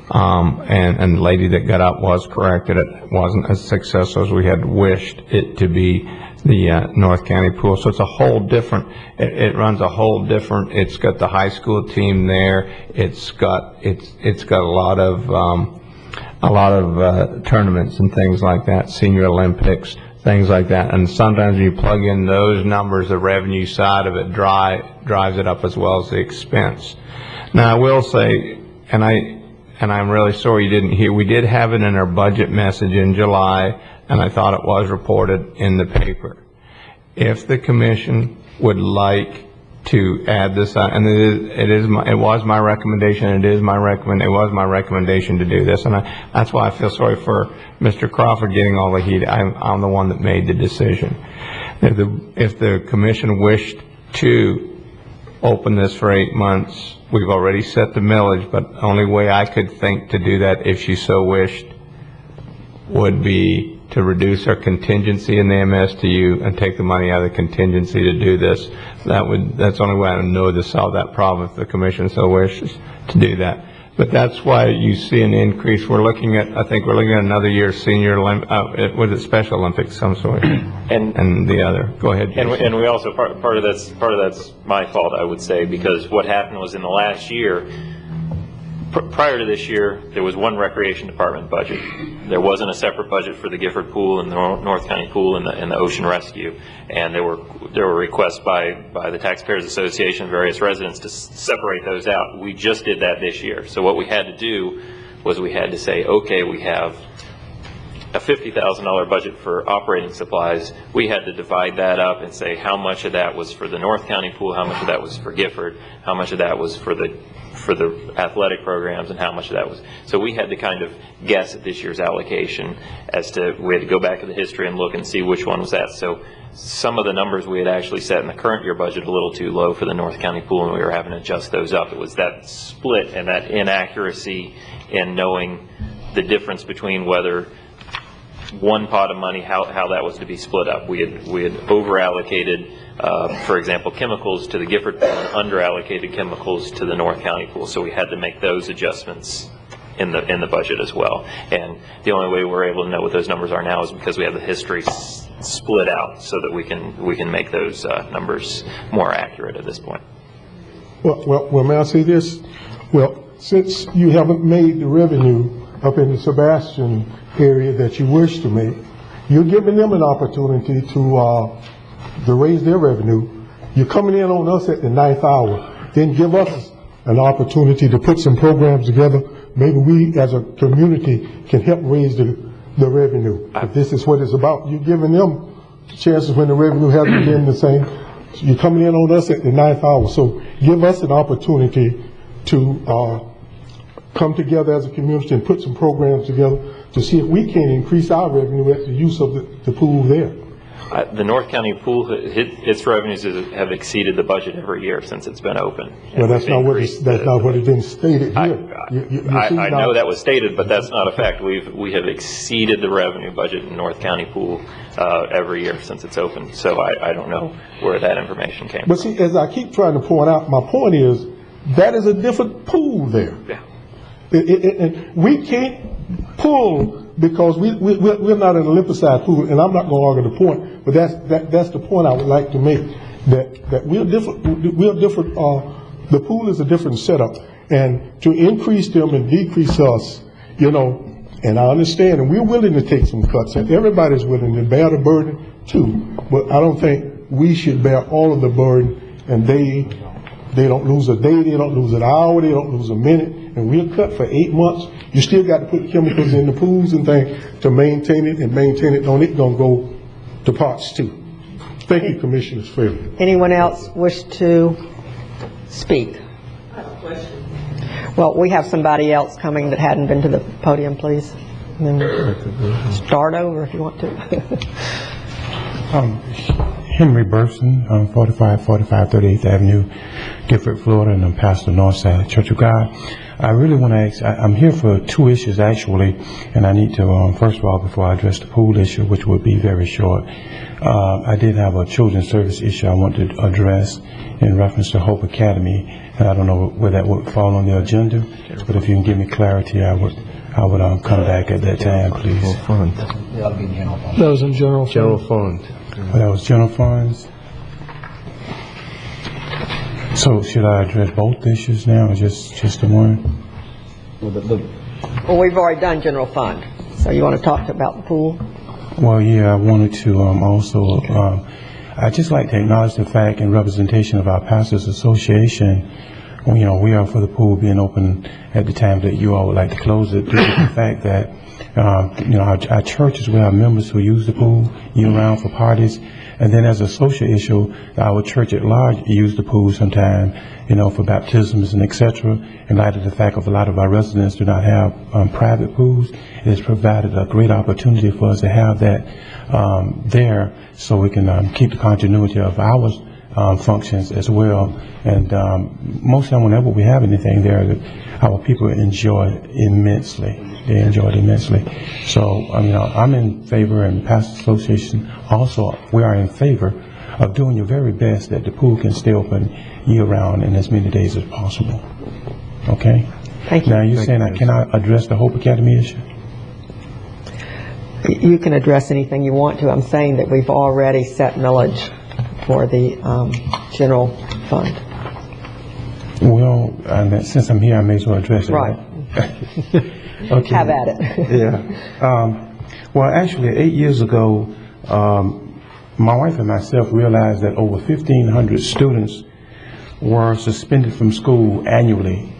And the lady that got up was correct that it wasn't as successful as we had wished it to be, the North County pool. So it's a whole different, it runs a whole different, it's got the high school team there, it's got a lot of tournaments and things like that, Senior Olympics, things like that. And sometimes when you plug in those numbers, the revenue side of it drives it up as well as the expense. Now I will say, and I'm really sorry you didn't hear, we did have it in our budget message in July, and I thought it was reported in the paper. If the commission would like to add this, and it was my recommendation to do this, and that's why I feel sorry for Mr. Crawford getting all the heat. I'm the one that made the decision. If the commission wished to open this for 8 months, we've already set the millage, but the only way I could think to do that, if she so wished, would be to reduce our contingency in the MSTU and take the money out of the contingency to do this. That's the only way I know to solve that problem, if the commission so wishes to do that. But that's why you see an increase. I think we're looking at another year senior was it Special Olympics some sort, and the other. Go ahead, Jason. And we also part of that's my fault, I would say, because what happened was in the last year, prior to this year, there was one recreation department budget. There wasn't a separate budget for the Gifford pool and the North County pool and the ocean rescue. And there were requests by the Taxpayers Association and various residents to separate those out. We just did that this year. So what we had to do was we had to say, okay, we have a $50,000 budget for operating supplies, we had to divide that up and say how much of that was for the North County pool, how much of that was for Gifford, how much of that was for the athletic programs, and how much of that was. So we had to kind of guess at this year's allocation as to, we had to go back to the history and look and see which one was that. So some of the numbers we had actually set in the current year budget a little too low for the North County pool, and we were having to adjust those up. It was that split and that inaccuracy in knowing the difference between whether one pot of money, how that was to be split up. We had over-allocated, for example, chemicals to the Gifford pool and under-allocated chemicals to the North County pool. So we had to make those adjustments in the budget as well. And the only way we're able to know what those numbers are now is because we have the history split out so that we can make those numbers more accurate at this point. Well, may I say this? Well, since you haven't made the revenue up in the Sebastian area that you wish to make, you're giving them an opportunity to raise their revenue. You're coming in on us at the 9th hour. Then give us an opportunity to put some programs together. Maybe we as a community can help raise the revenue. If this is what it's about, you're giving them chances when the revenue hasn't been the same. So you're coming in on us at the 9th hour. So give us an opportunity to come together as a community and put some programs together to see if we can increase our revenue at the use of the pool there. The North County pool, its revenues have exceeded the budget every year since it's been open. Well, that's not what it's been stated here. I know that was stated, but that's not a fact. We have exceeded the revenue budget in North County pool every year since it's open. So I don't know where that information came from. But see, as I keep trying to point out, my point is that is a different pool there. Yeah. And we can't pull because we're not an Olympicide pool, and I'm not going to argue the point, but that's the point I would like to make, that we're different. The pool is a different setup, and to increase them and decrease us, and I understand, and we're willing to take some cuts, and everybody's willing to bear the burden too, but I don't think we should bear all of the burden, and they don't lose a day, they don't lose an hour, they don't lose a minute, and we're cut for 8 months. You still got to put chemicals in the pools and things to maintain it, and maintain it. Don't it gonna go to parts too. Thank you, Commissioners. Anyone else wish to speak? I have a question. Well, we have somebody else coming that hadn't been to the podium, please. And then start over if you want to. Henry Burson, 4545 38th Avenue, Gifford, Florida, and I'm pastor Northside Church of God. I really want to ask, I'm here for two issues actually, and I need to, first of all, before I address the pool issue, which will be very short, I did have a children's service issue I want to address in reference to Hope Academy, and I don't know where that would fall on the agenda, but if you can give me clarity, I would come back at that time, please. That was in general fund. Oh, that was general funds. So should I address both issues now, or just the one? Well, we've already done general fund, so you want to talk about the pool? Well, yeah, I wanted to also, I'd just like to acknowledge the fact in representation of our Pastors Association, we are for the pool being open at the time that you all would like to close it, due to the fact that, our churches, we have members who use the pool year-round for parties. And then as a social issue, our church at large use the pool sometime, for baptisms and etc. In light of the fact of a lot of our residents do not have private pools, it has provided a great opportunity for us to have that there, so we can keep the continuity of our functions as well. And most of the time, whenever we have anything there, our people enjoy immensely. They enjoy it immensely. So, I'm in favor, and Pastors Association also, we are in favor of doing your very best that the pool can stay open year-round and as many days as possible. Okay? Thank you. Now, you're saying I cannot address the Hope Academy issue? You can address anything you want to. I'm saying that we've already set millage for the general fund. Well, since I'm here, I may as well address it. Right. Okay. Have at it. Yeah. Well, actually, 8 years ago, my wife and myself realized that over 1,500 students were suspended from school annually.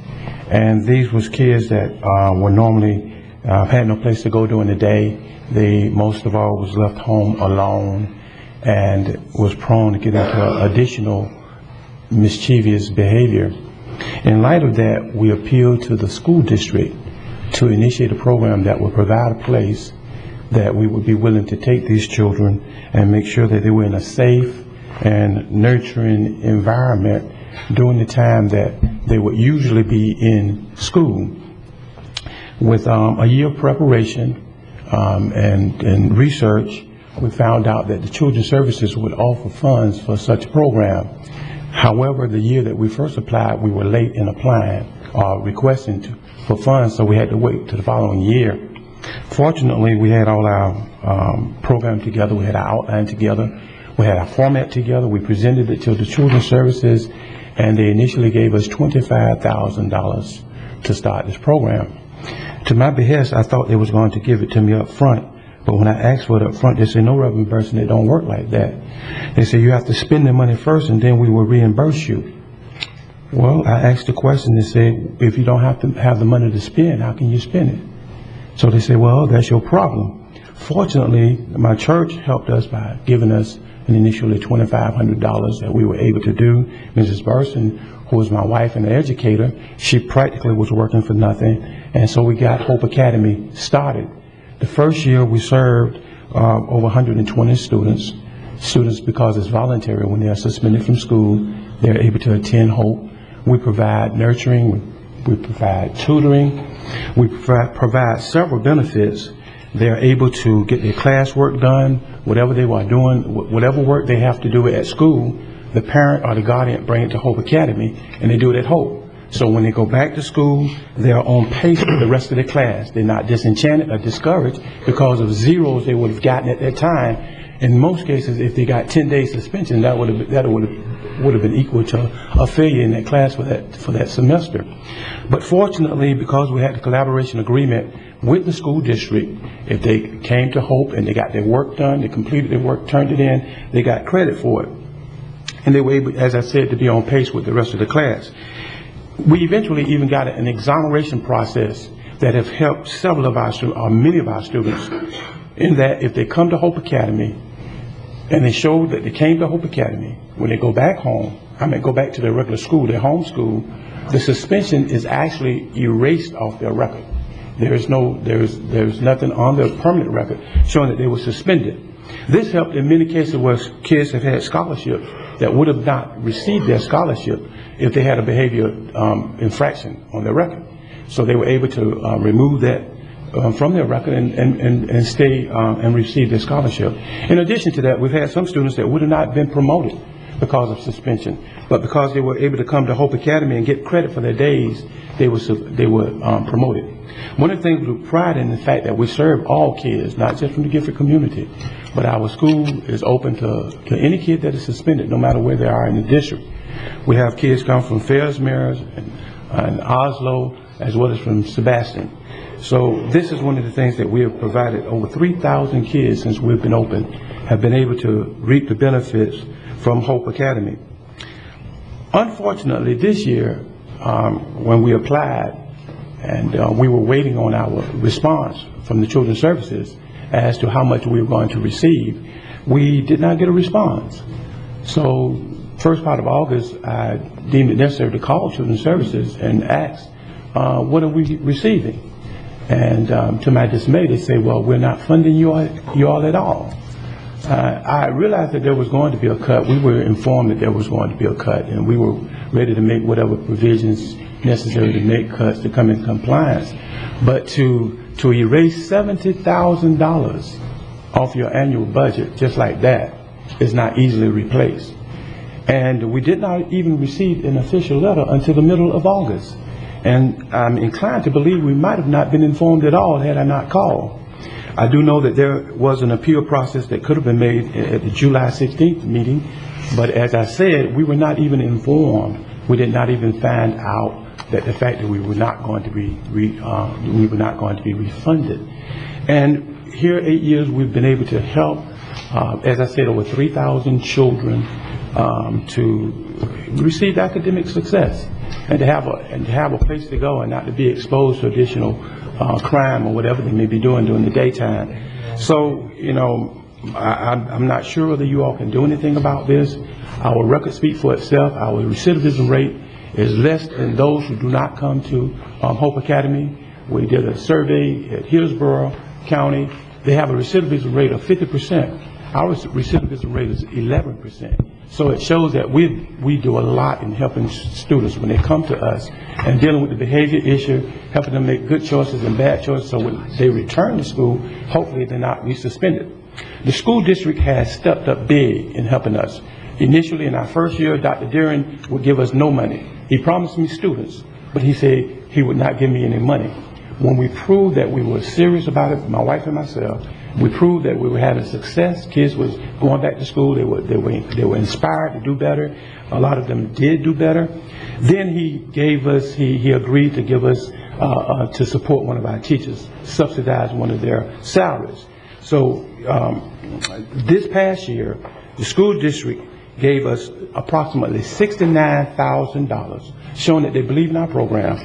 And these was kids that were normally had no place to go during the day. They, most of all, was left home alone and was prone to get into additional mischievous behavior. In light of that, we appealed to the school district to initiate a program that would provide a place that we would be willing to take these children and make sure that they were in a safe and nurturing environment during the time that they would usually be in school. With a year of preparation and research, we found out that the Children's Services would offer funds for such a program. However, the year that we first applied, we were late in applying or requesting for funds, so we had to wait to the following year. Fortunately, we had all our program together, we had our outline together, we had our format together, we presented it to the Children's Services, and they initially gave us $25,000 to start this program. To my behest, I thought they was going to give it to me up front, but when I asked for it up front, they said, no, Reverend Burson, it don't work like that. They said, you have to spend the money first, and then we will reimburse you. Well, I asked the question, they said, if you don't have to have the money to spend, how can you spend it? So they said, well, that's your problem. Fortunately, my church helped us by giving us an initially $2,500 that we were able to do. Mrs. Burson, who was my wife and an educator, she practically was working for nothing, and so we got Hope Academy started. The first year we served over 120 students. Students, because it's voluntary, when they are suspended from school, they're able to attend Hope. We provide nurturing, we provide tutoring, we provide several benefits. They're able to get their classwork done, whatever they were doing, whatever work they have to do at school, the parent or the guardian bring it to Hope Academy, and they do it at Hope. So when they go back to school, they're on pace with the rest of the class. They're not disenchanted or discouraged because of zeros they would have gotten at that time. In most cases, if they got 10 days suspension, that would have been equal to a failure in that class for that semester. But fortunately, because we had the collaboration agreement with the school district, if they came to Hope and they got their work done, they completed their work, turned it in, they got credit for it. And they were able, as I said, to be on pace with the rest of the class. We eventually even got an exoneration process that have helped several of our students, or many of our students, in that if they come to Hope Academy and they show that they came to Hope Academy, when they go back home, go back to their regular school, their home school, the suspension is actually erased off their record. There's nothing on their permanent record showing that they were suspended. This helped in many cases where kids have had scholarships that would have not received their scholarship if they had a behavior infraction on their record. So they were able to remove that from their record and stay and receive their scholarship. In addition to that, we've had some students that would have not been promoted because of suspension, but because they were able to come to Hope Academy and get credit for their days, they were promoted. One of the things we pride in the fact that we serve all kids, not just from the gifted community, but our school is open to any kid that is suspended, no matter where they are in the district. We have kids come from Fellsmere and Oslo, as well as from Sebastian. So this is one of the things that we have provided. Over 3,000 kids since we've been open have been able to reap the benefits from Hope Academy. Unfortunately, this year, when we applied and we were waiting on our response from the Children's Services as to how much we were going to receive, we did not get a response. So first part of August, I deemed it necessary to call Children's Services and ask, what are we receiving? And to my dismay, they say, well, we're not funding you all at all. I realized that there was going to be a cut. We were informed that there was going to be a cut, and we were ready to make whatever provisions necessary to make cuts to come in compliance. But to erase $70,000 off your annual budget just like that is not easily replaced. And we did not even receive an official letter until the middle of August. And I'm inclined to believe we might have not been informed at all had I not called. I do know that there was an appeal process that could have been made at the July 16th meeting, but as I said, we were not even informed. We did not even find out that the fact that we were not going to be refunded. And here 8 years we've been able to help, as I said, over 3,000 children to receive academic success and to have a place to go and not to be exposed to additional crime or whatever they may be doing during the daytime. So, you know, I'm not sure whether you all can do anything about this. Our record speaks for itself. Our recidivism rate is less than those who do not come to Hope Academy. We did a survey at Hillsborough County. They have a recidivism rate of 50%. Our recidivism rate is 11%. So it shows that we do a lot in helping students when they come to us and dealing with the behavior issue, helping them make good choices and bad choices, so when they return to school, hopefully they're not resuspended. The school district has stepped up big in helping us. Initially, in our first year, Dr. Deering would give us no money. He promised me students, but he said he would not give me any money. When we proved that we were serious about it, my wife and myself, we proved that we were having success. Kids was going back to school. They were inspired to do better. A lot of them did do better. Then he gave us, he agreed to give us, to support one of our teachers, subsidize one of their salaries. So this past year, the school district gave us approximately $69,000, showing that they believe in our program.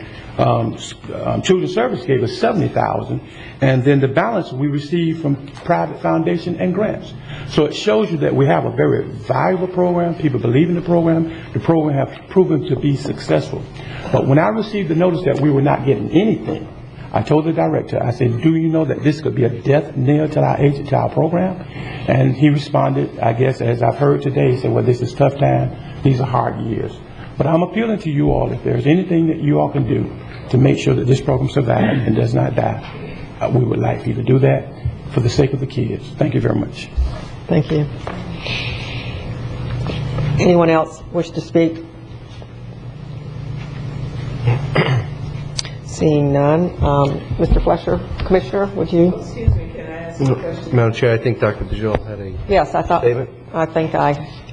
Children's Service gave us $70,000, and then the balance we received from private foundation and grants. So it shows you that we have a very valuable program. People believe in the program. The program has proven to be successful. But when I received the notice that we were not getting anything, I told the director, I said, do you know that this could be a death nail to our aged child program? And he responded, I guess, as I've heard today, he said, well, this is tough time. These are hard years. But I'm appealing to you all, if there's anything that you all can do to make sure that this program survives and does not die, we would like for you to do that for the sake of the kids. Thank you very much. Thank you. Anyone else wish to speak? Seeing none. Mr. Flesher, Commissioner, would you? Excuse me, can I ask a question? Madam Chair, I think Dr. DeJoy had a Yes, I thought. statement. I think I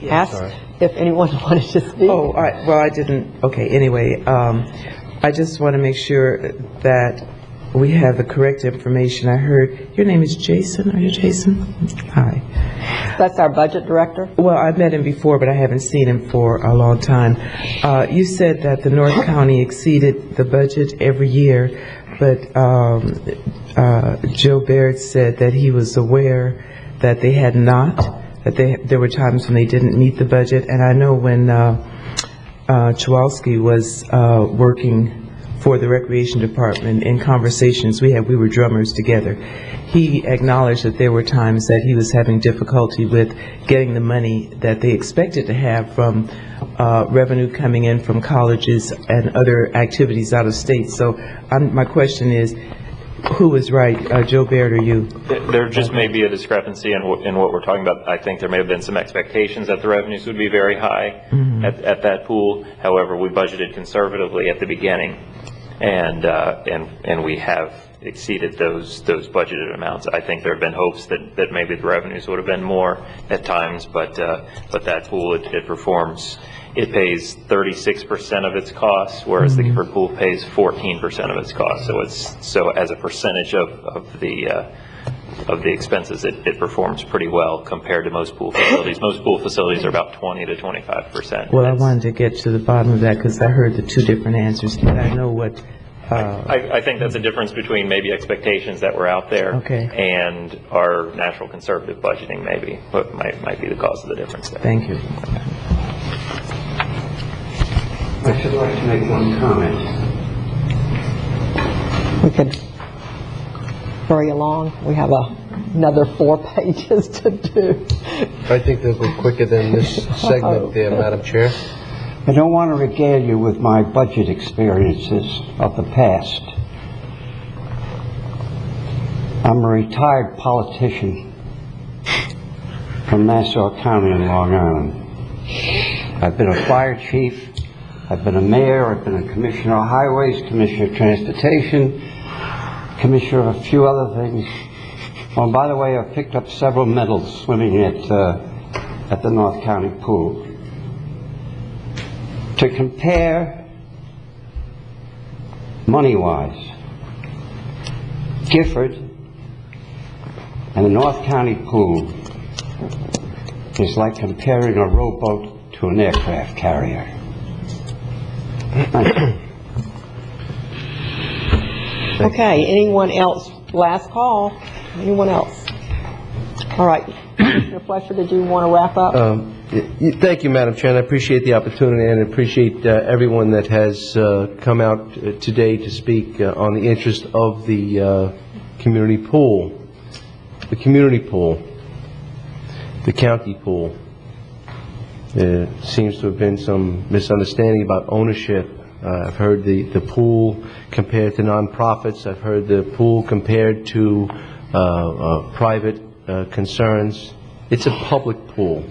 asked sorry. if anyone wanted to speak. Oh, I didn't. Okay, anyway, I just want to make sure that we have the correct information. I heard, your name is Jason. Are you Jason? Hi. That's our budget director. Well, I've met him before, but I haven't seen him for a long time. You said that the North County exceeded the budget every year, but Joe Baird said that he was aware that they had not, that there were times when they didn't meet the budget. And I know when Chwalski was working for the Recreation Department, in conversations we were drummers together, he acknowledged that there were times that he was having difficulty with getting the money that they expected to have from revenue coming in from colleges and other activities out of state. So my question is, who was right, Joe Baird or you? There just may be a discrepancy in what we're talking about. I think there may have been some expectations that the revenues would be very high at that pool. However, we budgeted conservatively at the beginning, and we have exceeded those budgeted amounts. I think there have been hopes that maybe the revenues would have been more at times, but that pool, it performs. It pays 36% of its costs, whereas the Gifford pool pays 14% of its costs. So as a percentage of the expenses, it performs pretty well compared to most pool facilities. Most pool facilities are about 20 to 25%. Well, I wanted to get to the bottom of that because I heard the two different answers, but I know what. I think that's a difference between maybe expectations that were out there and our natural conservative budgeting maybe, but might be the cause of the difference there. Thank you. I should like to make one comment. We could hurry along. We have another 4 pages to do. I think they'll be quicker than this segment there, Madam Chair. I don't want to regale you with my budget experiences of the past. I'm a retired politician from Nassau County in Long Island. I've been a fire chief, I've been a mayor, I've been a commissioner of highways, commissioner of transportation, commissioner of a few other things. Oh, and by the way, I've picked up several medals swimming at the North County pool. To compare money-wise, Gifford and the North County pool is like comparing a rowboat to an aircraft carrier. Thank you. Okay, anyone else? Last call. Anyone else? All right. Commissioner Fletcher, did you want to wrap up? Thank you, Madam Chair. I appreciate the opportunity and appreciate everyone that has come out today to speak on the interest of the community pool. The community pool. The county pool. There seems to have been some misunderstanding about ownership. I've heard the pool compared to nonprofits. I've heard the pool compared to private concerns. It's a public pool.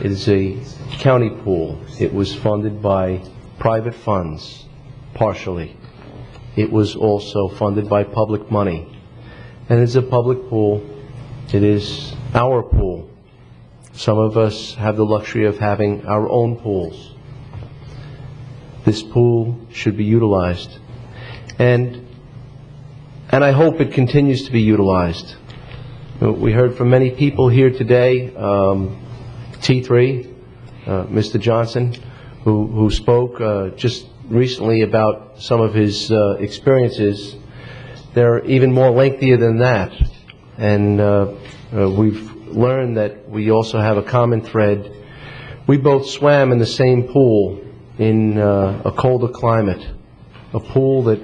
It is a county pool. It was funded by private funds, partially. It was also funded by public money. And it's a public pool. It is our pool. Some of us have the luxury of having our own pools. This pool should be utilized. And I hope it continues to be utilized. We heard from many people here today, T3, Mr. Johnson, who spoke just recently about some of his experiences. They're even more lengthier than that. And we've learned that we also have a common thread. We both swam in the same pool in a colder climate, a pool that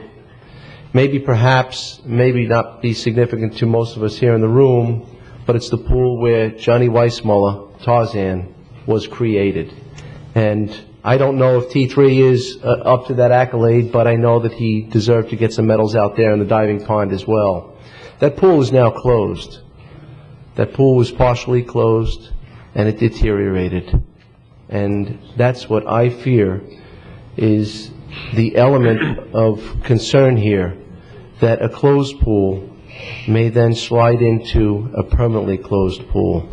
maybe not be significant to most of us here in the room, but it's the pool where Johnny Weissmuller, Tarzan, was created. And I don't know if T3 is up to that accolade, but I know that he deserved to get some medals out there in the diving pond as well. That pool is now closed. That pool was partially closed, and it deteriorated. And that's what I fear is the element of concern here, that a closed pool may then slide into a permanently closed pool.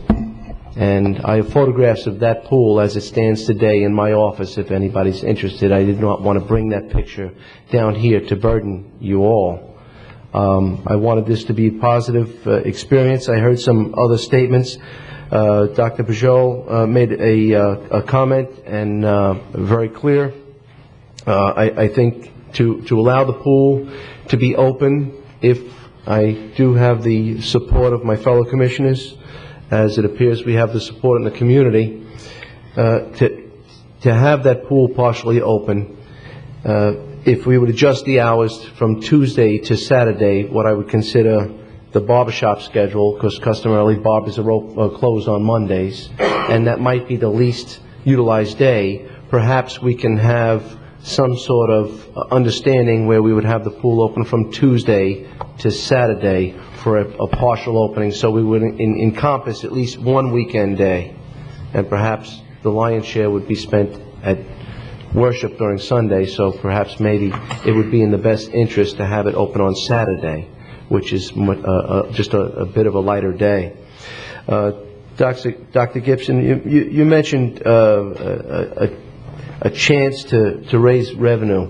And I have photographs of that pool as it stands today in my office if anybody's interested. I did not want to bring that picture down here to burden you all. I wanted this to be a positive experience. I heard some other statements. Dr. Pujol made a comment, and very clear. I think to allow the pool to be open, if I do have the support of my fellow commissioners, as it appears we have the support in the community, to have that pool partially open, if we would adjust the hours from Tuesday to Saturday, what I would consider the barbershop schedule, because customarily barbers are closed on Mondays, and that might be the least utilized day, perhaps we can have some sort of understanding where we would have the pool open from Tuesday to Saturday for a partial opening, so we would encompass at least one weekend day, and perhaps the lion's share would be spent at worship during Sunday, so perhaps maybe it would be in the best interest to have it open on Saturday, which is just a bit of a lighter day. Dr. Gibson, you mentioned a chance to raise revenue.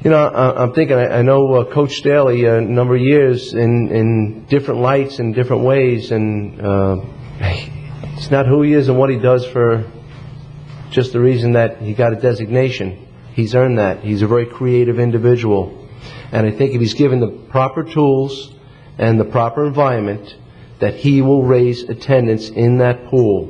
You know, I'm thinking, I know Coach Staley a number of years in different lights and different ways, and it's not who he is and what he does for just the reason that he got a designation. He's earned that. He's a very creative individual. And I think if he's given the proper tools and the proper environment, that he will raise attendance in that pool.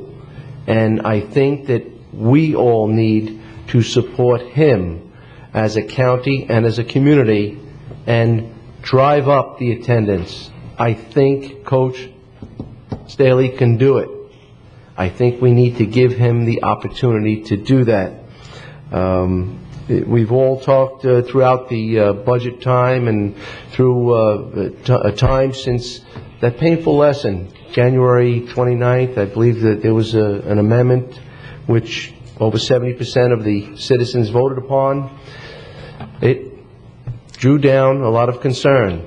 And I think that we all need to support him as a county and as a community and drive up the attendance. I think Coach Staley can do it. I think we need to give him the opportunity to do that. We've all talked throughout the budget time and through a time since that painful lesson, January 29th, I believe that there was an amendment which over 70% of the citizens voted upon. It drew down a lot of concern,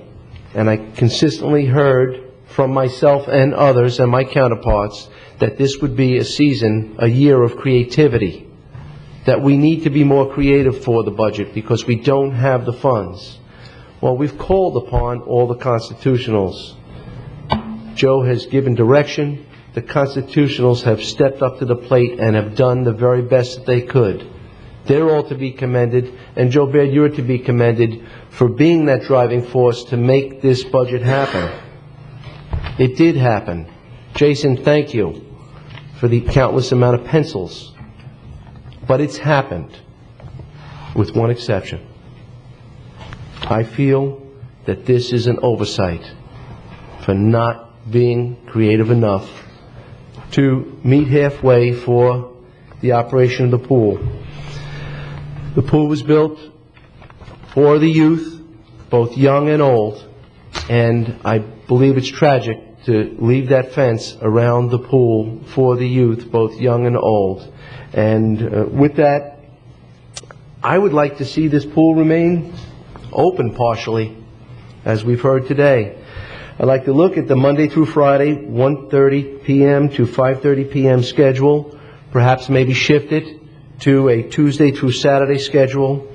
and I consistently heard from myself and others and my counterparts that this would be a season, a year of creativity, that we need to be more creative for the budget because we don't have the funds. Well, we've called upon all the constitutionals. Joe has given direction. the Constitutionals have stepped up to the plate and have done the very best that they could. They're all to be commended, and Joe Baird, you're to be commended for being that driving force to make this budget happen. It did happen. Jason, thank you for the countless amount of pencils. But it's happened, with one exception. I feel that this is an oversight for not being creative enough to meet halfway for the operation of the pool. The pool was built for the youth, both young and old, and I believe it's tragic to leave that fence around the pool for the youth, both young and old. And with that, I would like to see this pool remain open partially, as we've heard today. I'd like to look at the Monday through Friday, 1:30 p.m. to 5:30 p.m. schedule, perhaps maybe shift it to a Tuesday through Saturday schedule.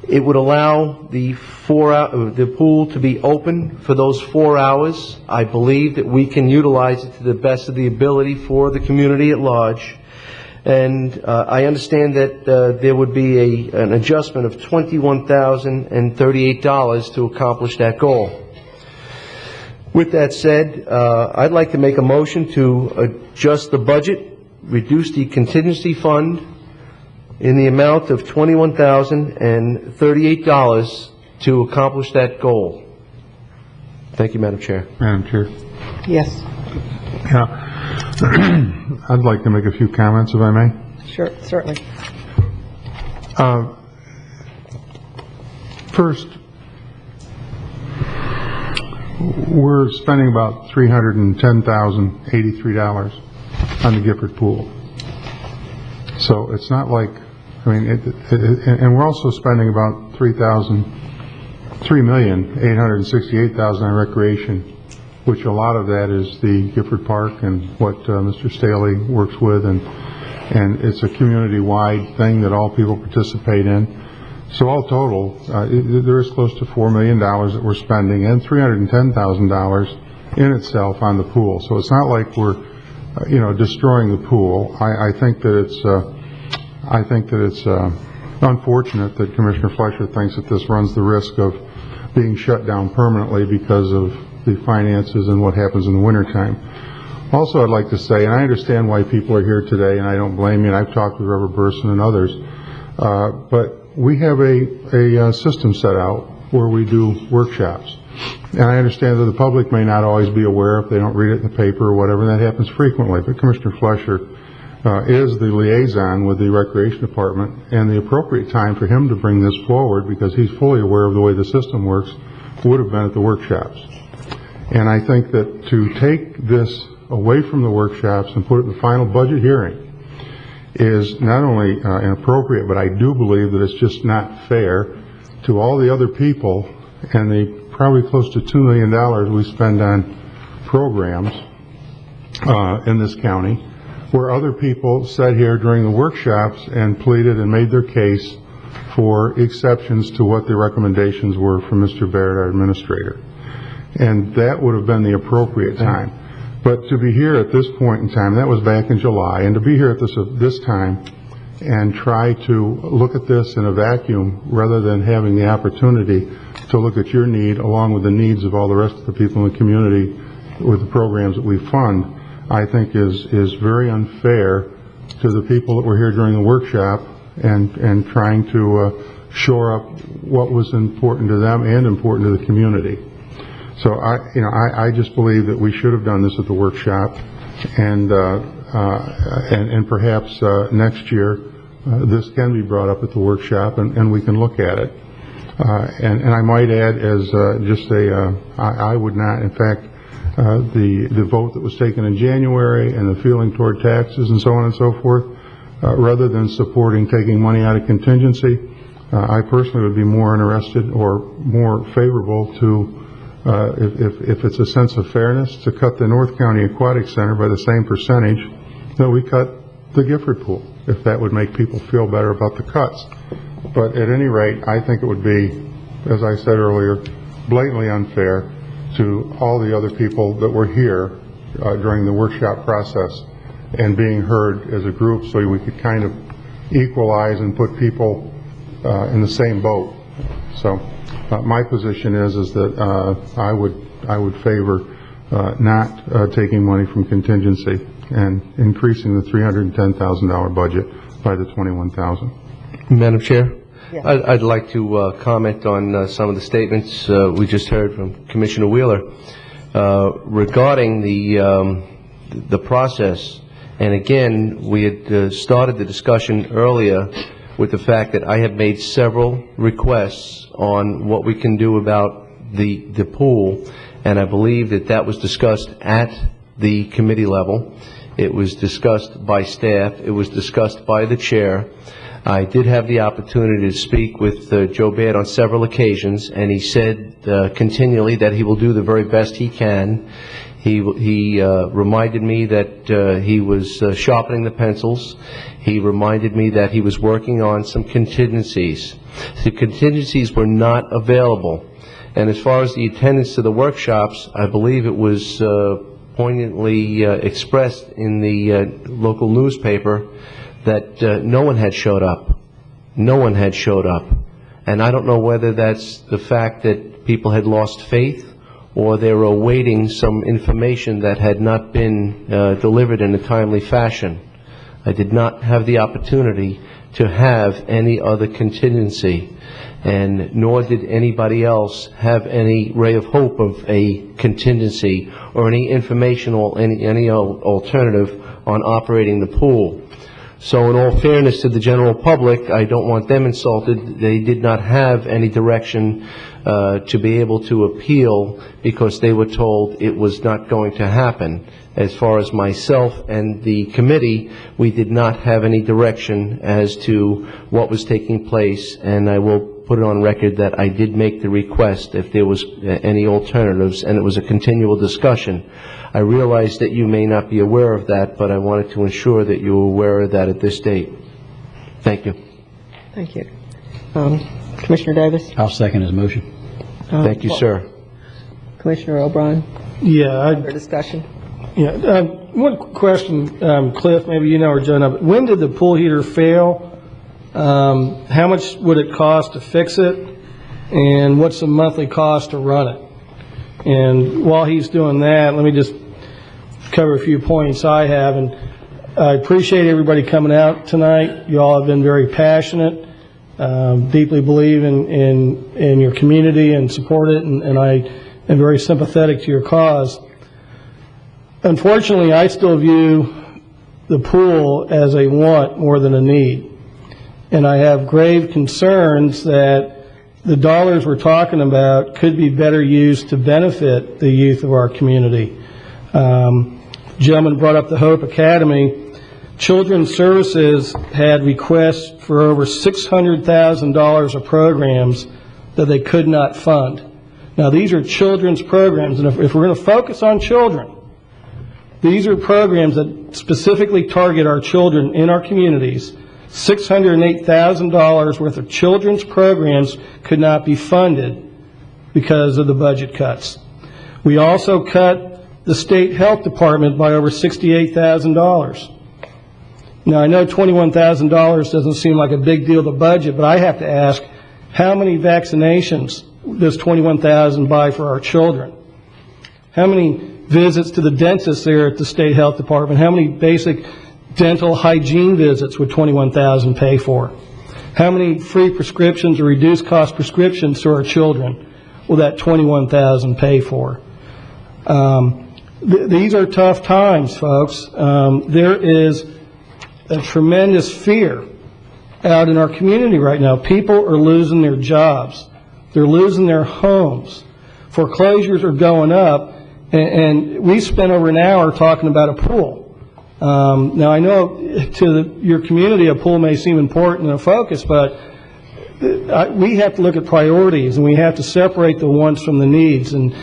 It would allow the pool to be open for those 4 hours. I believe that we can utilize it to the best of the ability for the community at large. And I understand that there would be an adjustment of $21,038 to accomplish that goal. With that said, I'd like to make a motion to adjust the budget, reduce the contingency fund in the amount of $21,038 to accomplish that goal. Thank you, Madam Chair. Madam Chair. Yes. Yeah. I'd like to make a few comments, if I may. Sure, certainly. First, we're spending about $310,083 on the Gifford pool. So it's not like, I mean, and we're also spending about $3,868,000 on recreation, which a lot of that is the Gifford Park and what Mr. Staley works with, and it's a community-wide thing that all people participate in. So all total, there is close to $4 million that we're spending, and $310,000 in itself on the pool. So it's not like we're, destroying the pool. I think that it's unfortunate that Commissioner Fleischer thinks that this runs the risk of being shut down permanently because of the finances and what happens in the wintertime. Also, I'd like to say, and I understand why people are here today, and I don't blame you, and I've talked with Reverend Burson and others, but we have a system set out where we do workshops. And I understand that the public may not always be aware if they don't read it in the paper or whatever, and that happens frequently. But Commissioner Fleischer is the liaison with the Recreation Department, and the appropriate time for him to bring this forward, because he's fully aware of the way the system works, would have been at the workshops. And I think that to take this away from the workshops and put it in the final budget hearing is not only inappropriate, but I do believe that it's just not fair to all the other people and the probably close to $2 million we spend on programs in this county, where other people sat here during the workshops and pleaded and made their case for exceptions to what the recommendations were from Mr. Baird, our administrator. And that would have been the appropriate time. But to be here at this point in time, that was back in July, and to be here at this time and try to look at this in a vacuum rather than having the opportunity to look at your need along with the needs of all the rest of the people in the community with the programs that we fund, I think is very unfair to the people that were here during the workshop and trying to shore up what was important to them and important to the community. So I just believe that we should have done this at the workshop, and perhaps next year this can be brought up at the workshop and we can look at it. And I might add, as I would not, in fact, the vote that was taken in January and the feeling toward taxes and so on and so forth, rather than supporting taking money out of contingency, I personally would be more interested or more favorable to, if it's a sense of fairness, to cut the North County Aquatic Center by the same percentage that we cut the Gifford Pool, if that would make people feel better about the cuts. But at any rate, I think it would be, as I said earlier, blatantly unfair to all the other people that were here during the workshop process and being heard as a group so we could kind of equalize and put people in the same boat. So my position is that I would favor not taking money from contingency and increasing the $310,000 budget by the $21,000. Madam Chair? Yes. I'd like to comment on some of the statements we just heard from Commissioner Wheeler regarding the process. And again, we had started the discussion earlier with the fact that I have made several requests on what we can do about the pool, and I believe that was discussed at the committee level. It was discussed by staff. It was discussed by the chair. I did have the opportunity to speak with Joe Baird on several occasions, and he said continually that he will do the very best he can. He reminded me that he was sharpening the pencils. He reminded me that he was working on some contingencies. The contingencies were not available. And as far as the attendance to the workshops, I believe it was poignantly expressed in the local newspaper that no one had showed up. No one had showed up. And I don't know whether that's the fact that people had lost faith or they were awaiting some information that had not been delivered in a timely fashion. I did not have the opportunity to have any other contingency, and nor did anybody else have any ray of hope of a contingency or any information or any alternative on operating the pool. So in all fairness to the general public, I don't want them insulted. They did not have any direction to be able to appeal because they were told it was not going to happen. As far as myself and the committee, we did not have any direction as to what was taking place, and I will put it on record that I did make the request if there was any alternatives, and it was a continual discussion. I realize that you may not be aware of that, but I wanted to ensure that you were aware of that at this date. Thank you. Thank you. Commissioner Davis? I'll second his motion. Thank you, sir. Commissioner O'Brien? Yeah. For discussion? Yeah. One question, Cliff, maybe you know or Joe know, when did the pool heater fail? How much would it cost to fix it? And what's the monthly cost to run it? And while he's doing that, let me just cover a few points I have. And I appreciate everybody coming out tonight. You all have been very passionate, deeply believe in your community and support it, and I am very sympathetic to your cause. Unfortunately, I still view the pool as a want more than a need. And I have grave concerns that the dollars we're talking about could be better used to benefit the youth of our community. Gentleman brought up the Hope Academy. Children's Services had requests for over $600,000 of programs that they could not fund. Now, these are children's programs, and if we're going to focus on children, these are programs that specifically target our children in our communities. $608,000 worth of children's programs could not be funded because of the budget cuts. We also cut the state health department by over $68,000. Now, I know $21,000 doesn't seem like a big deal to budget, but I have to ask, how many vaccinations does $21,000 buy for our children? How many visits to the dentist there at the state health department? How many basic dental hygiene visits would $21,000 pay for? How many free prescriptions or reduced cost prescriptions to our children will that $21,000 pay for? These are tough times, folks. There is a tremendous fear out in our community right now. People are losing their jobs. They're losing their homes. Foreclosures are going up, and we spent over an hour talking about a pool. Now, I know to your community a pool may seem important and a focus, but we have to look at priorities, and we have to separate the wants from the needs. And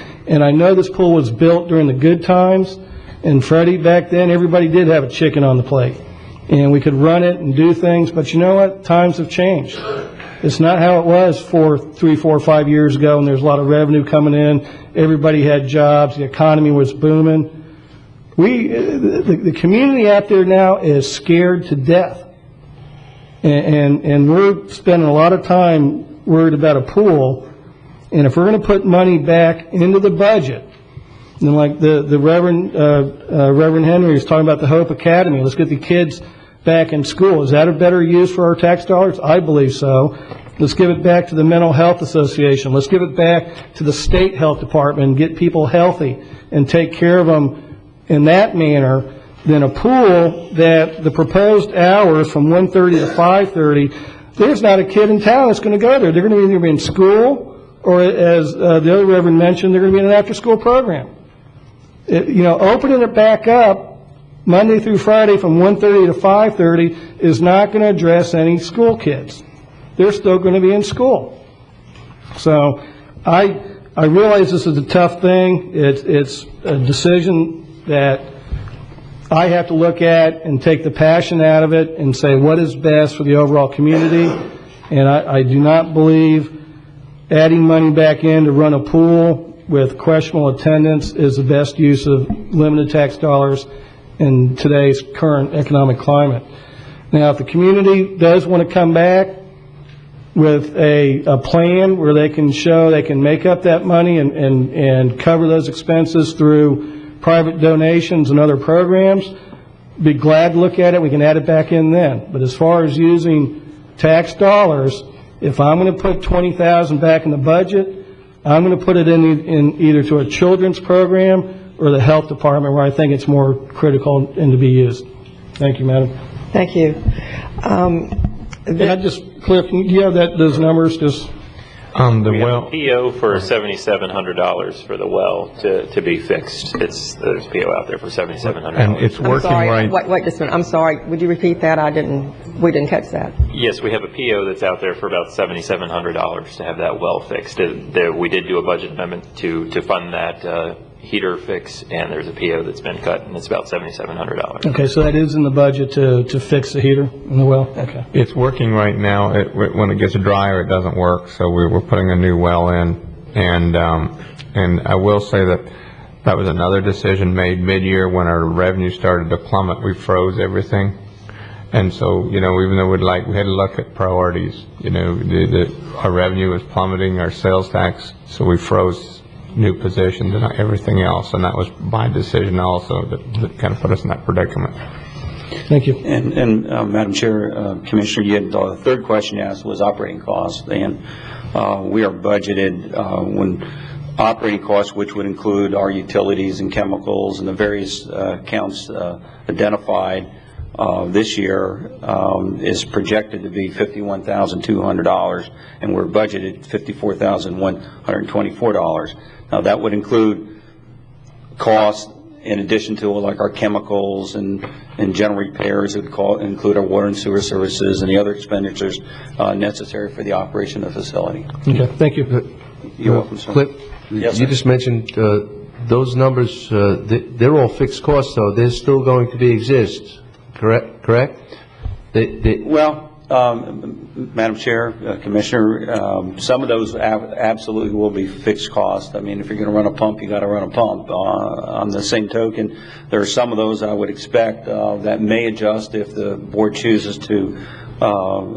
I know this pool was built during the good times, and Freddie, back then, everybody did have a chicken on the plate. And we could run it and do things, but you know what? Times have changed. It's not how it was 3, 4, 5 years ago, and there's a lot of revenue coming in. Everybody had jobs. The economy was booming. the community out there now is scared to death. And we're spending a lot of time worried about a pool. And if we're going to put money back into the budget, and like the Reverend Henry was talking about the Hope Academy, let's get the kids back in school. Is that a better use for our tax dollars? I believe so. Let's give it back to the Mental Health Association. Let's give it back to the state health department and get people healthy and take care of them in that manner, than a pool that the proposed hours from 1:30 to 5:30, there's not a kid in town that's going to go there. They're going to either be in school, or as the other Reverend mentioned, they're going to be in an after-school program. Opening it back up Monday through Friday from 1:30 to 5:30 is not going to address any school kids. They're still going to be in school. So I realize this is a tough thing. It's a decision that I have to look at and take the passion out of it and say what is best for the overall community. And I do not believe adding money back in to run a pool with questionable attendance is the best use of limited tax dollars in today's current economic climate. Now, if the community does want to come back with a plan where they can show they can make up that money and cover those expenses through private donations and other programs, be glad to look at it. We can add it back in then. But as far as using tax dollars, if I'm going to put $20,000 back in the budget, I'm going to put it in either to a children's program or the health department, where I think it's more critical and to be used. Thank you, Madam. Thank you. Can I just, Cliff, do you have those numbers? Just we have a PO for $7,700 for the well to be fixed. There's a PO out there for $7,700. And it's working right. Wait just a minute. I'm sorry. Would you repeat that? We didn't catch that. Yes, we have a PO that's out there for about $7,700 to have that well fixed. We did do a budget amendment to fund that heater fix, and there's a PO that's been cut, and it's about $7,700. Okay, so that is in the budget to fix the heater in the well? Okay. It's working right now. When it gets drier, it doesn't work, so we're putting a new well in. And I will say that was another decision made mid-year when our revenue started to plummet. We froze everything. And so, even though we had to look at priorities, our revenue was plummeting, our sales tax, so we froze new positions and everything else, and that was my decision also that kind of put us in that predicament. Thank you. And Madam Chair, Commissioner, you had the third question you asked was operating costs, and we are budgeted when operating costs, which would include our utilities and chemicals and the various accounts identified this year, is projected to be $51,200, and we're budgeted $54,124. Now, that would include costs in addition to like our chemicals and general repairs. It would include our water and sewer services and the other expenditures necessary for the operation of the facility. Okay, thank you. You're welcome, sir. Cliff, Yes, you sir. just mentioned those numbers, they're all fixed costs, though. They're still going to exist, correct? Well, Madam Chair, Commissioner, some of those absolutely will be fixed costs. I mean, if you're going to run a pump, you got to run a pump. On the same token, there are some of those I would expect that may adjust if the board chooses to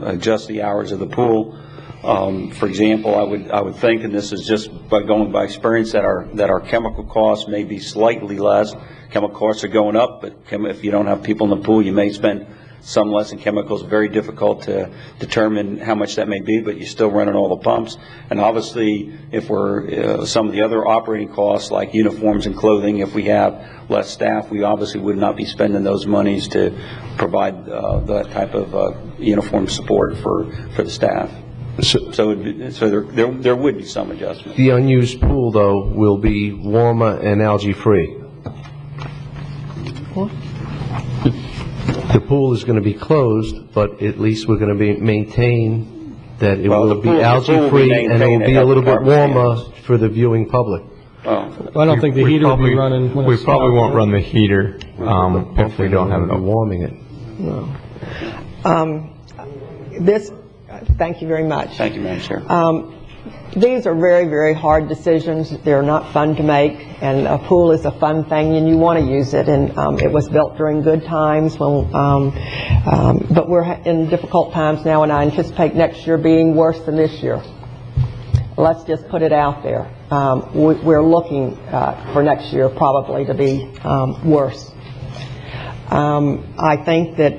adjust the hours of the pool. For example, I would think, and this is just by going by experience, that our chemical costs may be slightly less. Chemical costs are going up, but if you don't have people in the pool, you may spend some less in chemicals. Very difficult to determine how much that may be, but you're still running all the pumps. And obviously, if we're some of the other operating costs like uniforms and clothing, if we have less staff, we obviously would not be spending those monies to provide that type of uniform support for the staff. So there would be some adjustment. The unused pool, though, will be warmer and algae-free. The pool is going to be closed, but at least we're going to maintain that it will be algae-free, and it will be a little bit warmer for the viewing public. Well, I don't think the heater will be running. We probably won't run the heater if we don't have it warming it. No. Thank you very much. Thank you, Madam Chair. these are very, very hard decisions. They're not fun to make, and a pool is a fun thing, and you want to use it. And it was built during good times, but we're in difficult times now, and I anticipate next year being worse than this year. Let's just put it out there. We're looking for next year probably to be worse. I think that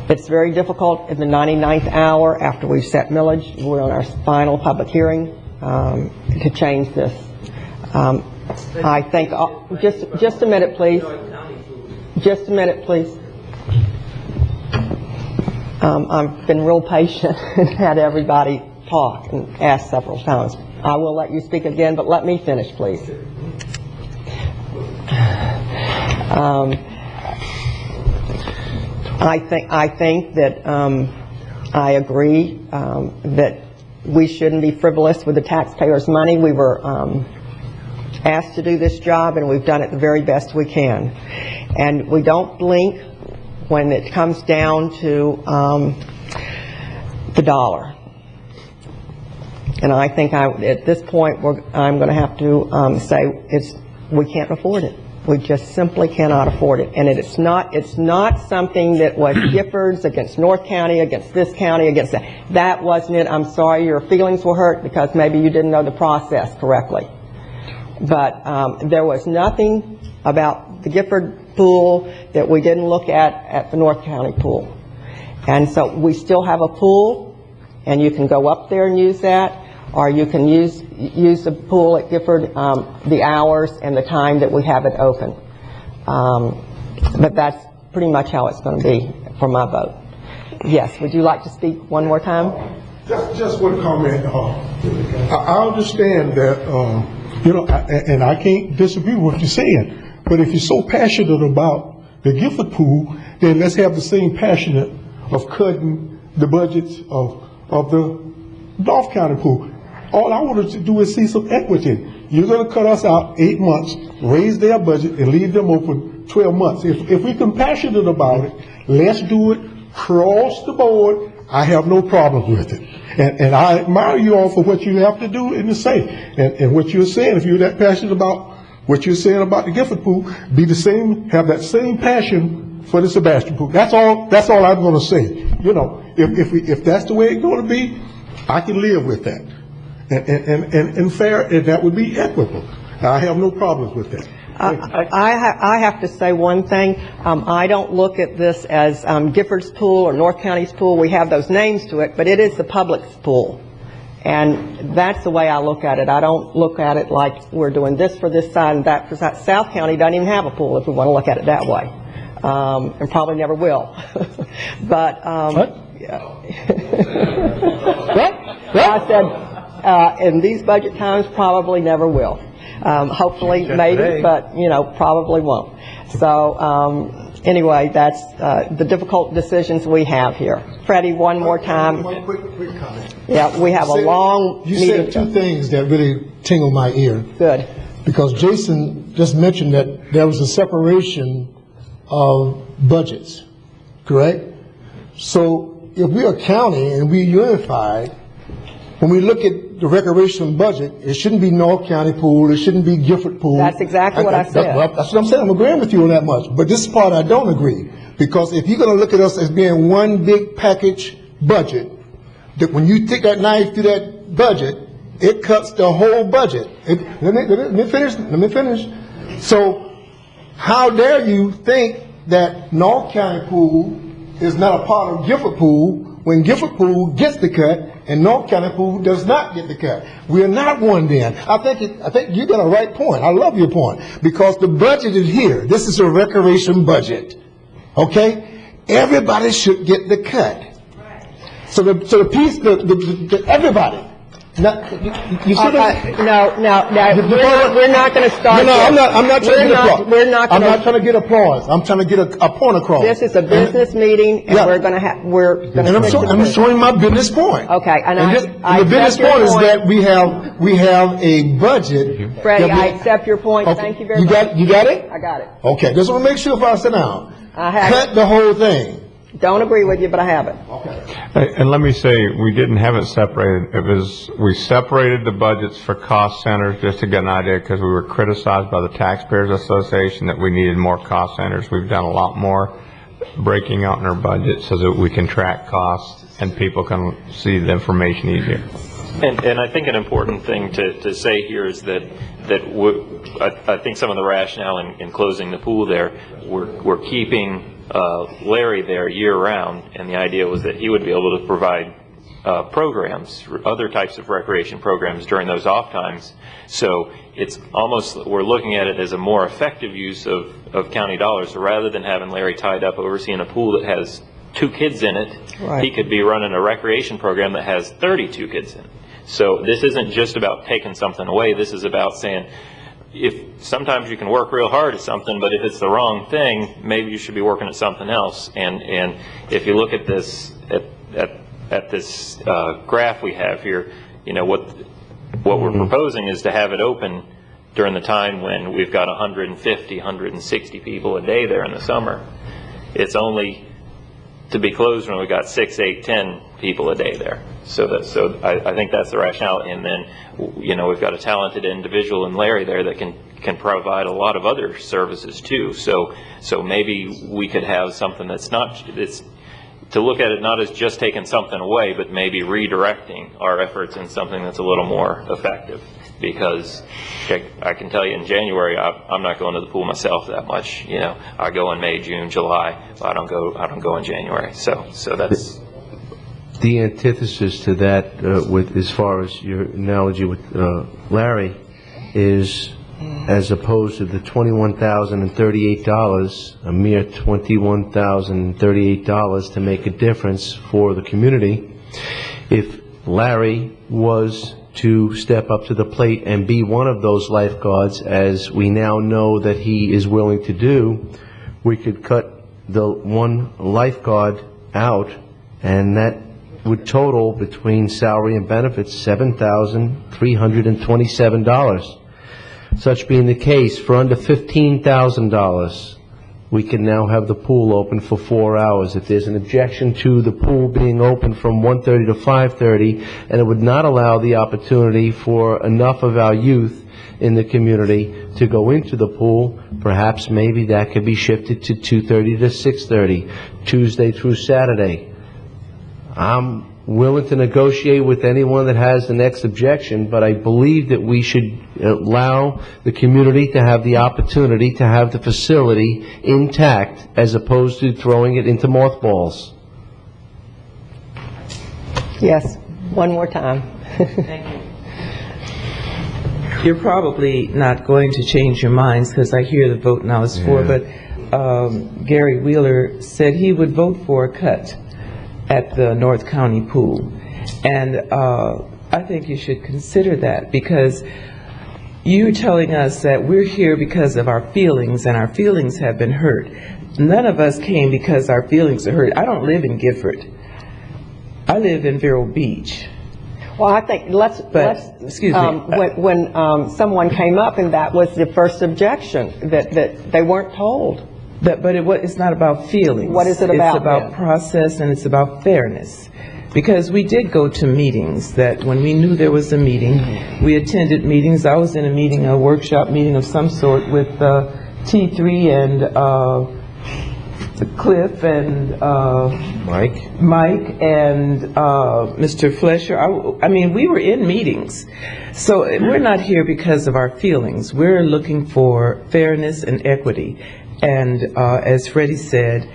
it's very difficult in the 99th hour after we've set millage. We're on our final public hearing to change this. I think, just a minute, please. Just a minute, please. I've been real patient and had everybody talk and ask several times. I will let you speak again, but let me finish, please. I think that I agree that we shouldn't be frivolous with the taxpayers' money. We were asked to do this job, and we've done it the very best we can. And we don't blink when it comes down to the dollar. And I think at this point I'm going to have to say we can't afford it. We just simply cannot afford it. And it's not something that was Giffords against North County, against this county, against that. That wasn't it. I'm sorry your feelings were hurt because maybe you didn't know the process correctly. But there was nothing about the Gifford pool that we didn't look at the North County pool. And so we still have a pool, and you can go up there and use that, or you can use the pool at Gifford, the hours and the time that we have it open. But that's pretty much how it's going to be for my vote. Yes, would you like to speak one more time? Just one comment. I understand that, and I can't disagree with what you're saying, but if you're so passionate about the Gifford pool, then let's have the same passion of cutting the budgets of the North County pool. All I wanted to do is see some equity. You're going to cut us out 8 months, raise their budget, and leave them open 12 months. If we're compassionate about it, let's do it across the board. I have no problems with it. And I admire you all for what you have to do and to say. And what you're saying, if you're that passionate about what you're saying about the Gifford pool, have that same passion for the Sebastian pool. That's all I'm going to say. If that's the way it's going to be, I can live with that. And fair, and that would be equitable. I have no problems with that. I have to say one thing. I don't look at this as Gifford's pool or North County's pool. We have those names to it, but it is the public's pool. And that's the way I look at it. I don't look at it like we're doing this for this side and that for that. South County doesn't even have a pool if we want to look at it that way. And probably never will. But, what? I said, in these budget times, probably never will. Hopefully, maybe, but, probably won't. So, anyway, that's the difficult decisions we have here. Freddie, one more time. One quick comment. Yeah, we have a long meeting. You said two things that really tingled my ear. Good. Because Jason just mentioned that there was a separation of budgets, correct? So if we're a county and we're unified, when we look at the recreation budget, it shouldn't be North County pool, it shouldn't be Gifford pool. That's exactly what I said. That's what I'm saying. I'm agreeing with you on that much. But this part I don't agree. Because if you're going to look at us as being one big package budget, that when you take that knife through that budget, it cuts the whole budget. Let me finish. So how dare you think that North County pool is not a part of Gifford pool when Gifford pool gets the cut and North County pool does not get the cut? We are not one then. I think you got a right point. I love your point because the budget is here. This is a recreation budget. Okay? Everybody should get the cut. So the piece, everybody. We're not going to start. No, I'm not trying to get applause. I'm not trying to get applause. I'm trying to get a point across. This is a business meeting, and we're going to have. I'm showing my business point. Okay, and the business point is that we have a budget. Freddie, I accept your point. Okay. Thank you very much. You got it? I got it. Okay, just want to make sure if I sit down. Cut the whole thing. Don't agree with you, but I have it. And let me say, we didn't have it separated. We separated the budgets for cost centers just to get an idea, because we were criticized by the Taxpayers Association that we needed more cost centers. We've done a lot more breaking out in our budget so that we can track costs and people can see the information easier. And I think an important thing to say here is that I think some of the rationale in closing the pool there, we're keeping Larry there year-round, and the idea was that he would be able to provide programs, other types of recreation programs during those off times. So it's almost, we're looking at it as a more effective use of county dollars. So rather than having Larry tied up overseeing a pool that has 2 kids in it, Right. he could be running a recreation program that has 32 kids in it. So this isn't just about taking something away. This is about saying, if sometimes you can work real hard at something, but if it's the wrong thing, maybe you should be working at something else. And if you look at this at this graph we have here, you know, what we're proposing is to have it open during the time when we've got 150, 160 people a day there in the summer. It's only to be closed when we've got 6, 8, 10 people a day there. So I think that's the rationale. And then, you know, we've got a talented individual in Larry there that can provide a lot of other services too. So maybe we could have something that's not, it's to look at it not as just taking something away, but maybe redirecting our efforts in something that's a little more effective. Because I can tell you, in January, I'm not going to the pool myself that much. You know, I go in May, June, July. But I don't go in January. So that's the antithesis to that. With as far as your analogy with Larry, is as opposed to the $21,038, a mere $21,038 to make a difference for the community. If Larry was to step up to the plate and be one of those lifeguards, as we now know that he is willing to do, we could cut the one lifeguard out, and that would total between salary and benefits $7,327. Such being the case, for under $15,000, we can now have the pool open for 4 hours. If there's an objection to the pool being open from 1:30 to 5:30, and it would not allow the opportunity for enough of our youth in the community to go into the pool, perhaps maybe that could be shifted to 2:30 to 6:30, Tuesday through Saturday. I'm willing to negotiate with anyone that has the next objection, but I believe that we should allow the community to have the opportunity to have the facility intact as opposed to throwing it into mothballs. Yes, one more time. Thank you. You're probably not going to change your minds, because I hear the vote now is for, but Gary Wheeler said he would vote for a cut at the North County pool. And I think you should consider that, because you're telling us that we're here because of our feelings, and our feelings have been hurt. None of us came because our feelings are hurt. I don't live in Gifford. I live in Vero Beach. Well, I think excuse me. When someone came up, and that was the first objection, that they weren't told. But it's not about feelings. What is it about? It's about process, and it's about fairness. Because we did go to meetings, that when we knew there was a meeting, we attended meetings. I was in a meeting, a workshop meeting of some sort with T3 and Cliff and Mike and Mr. Flesher. I mean, we were in meetings. So we're not here because of our feelings. We're looking for fairness and equity. And as Freddie said,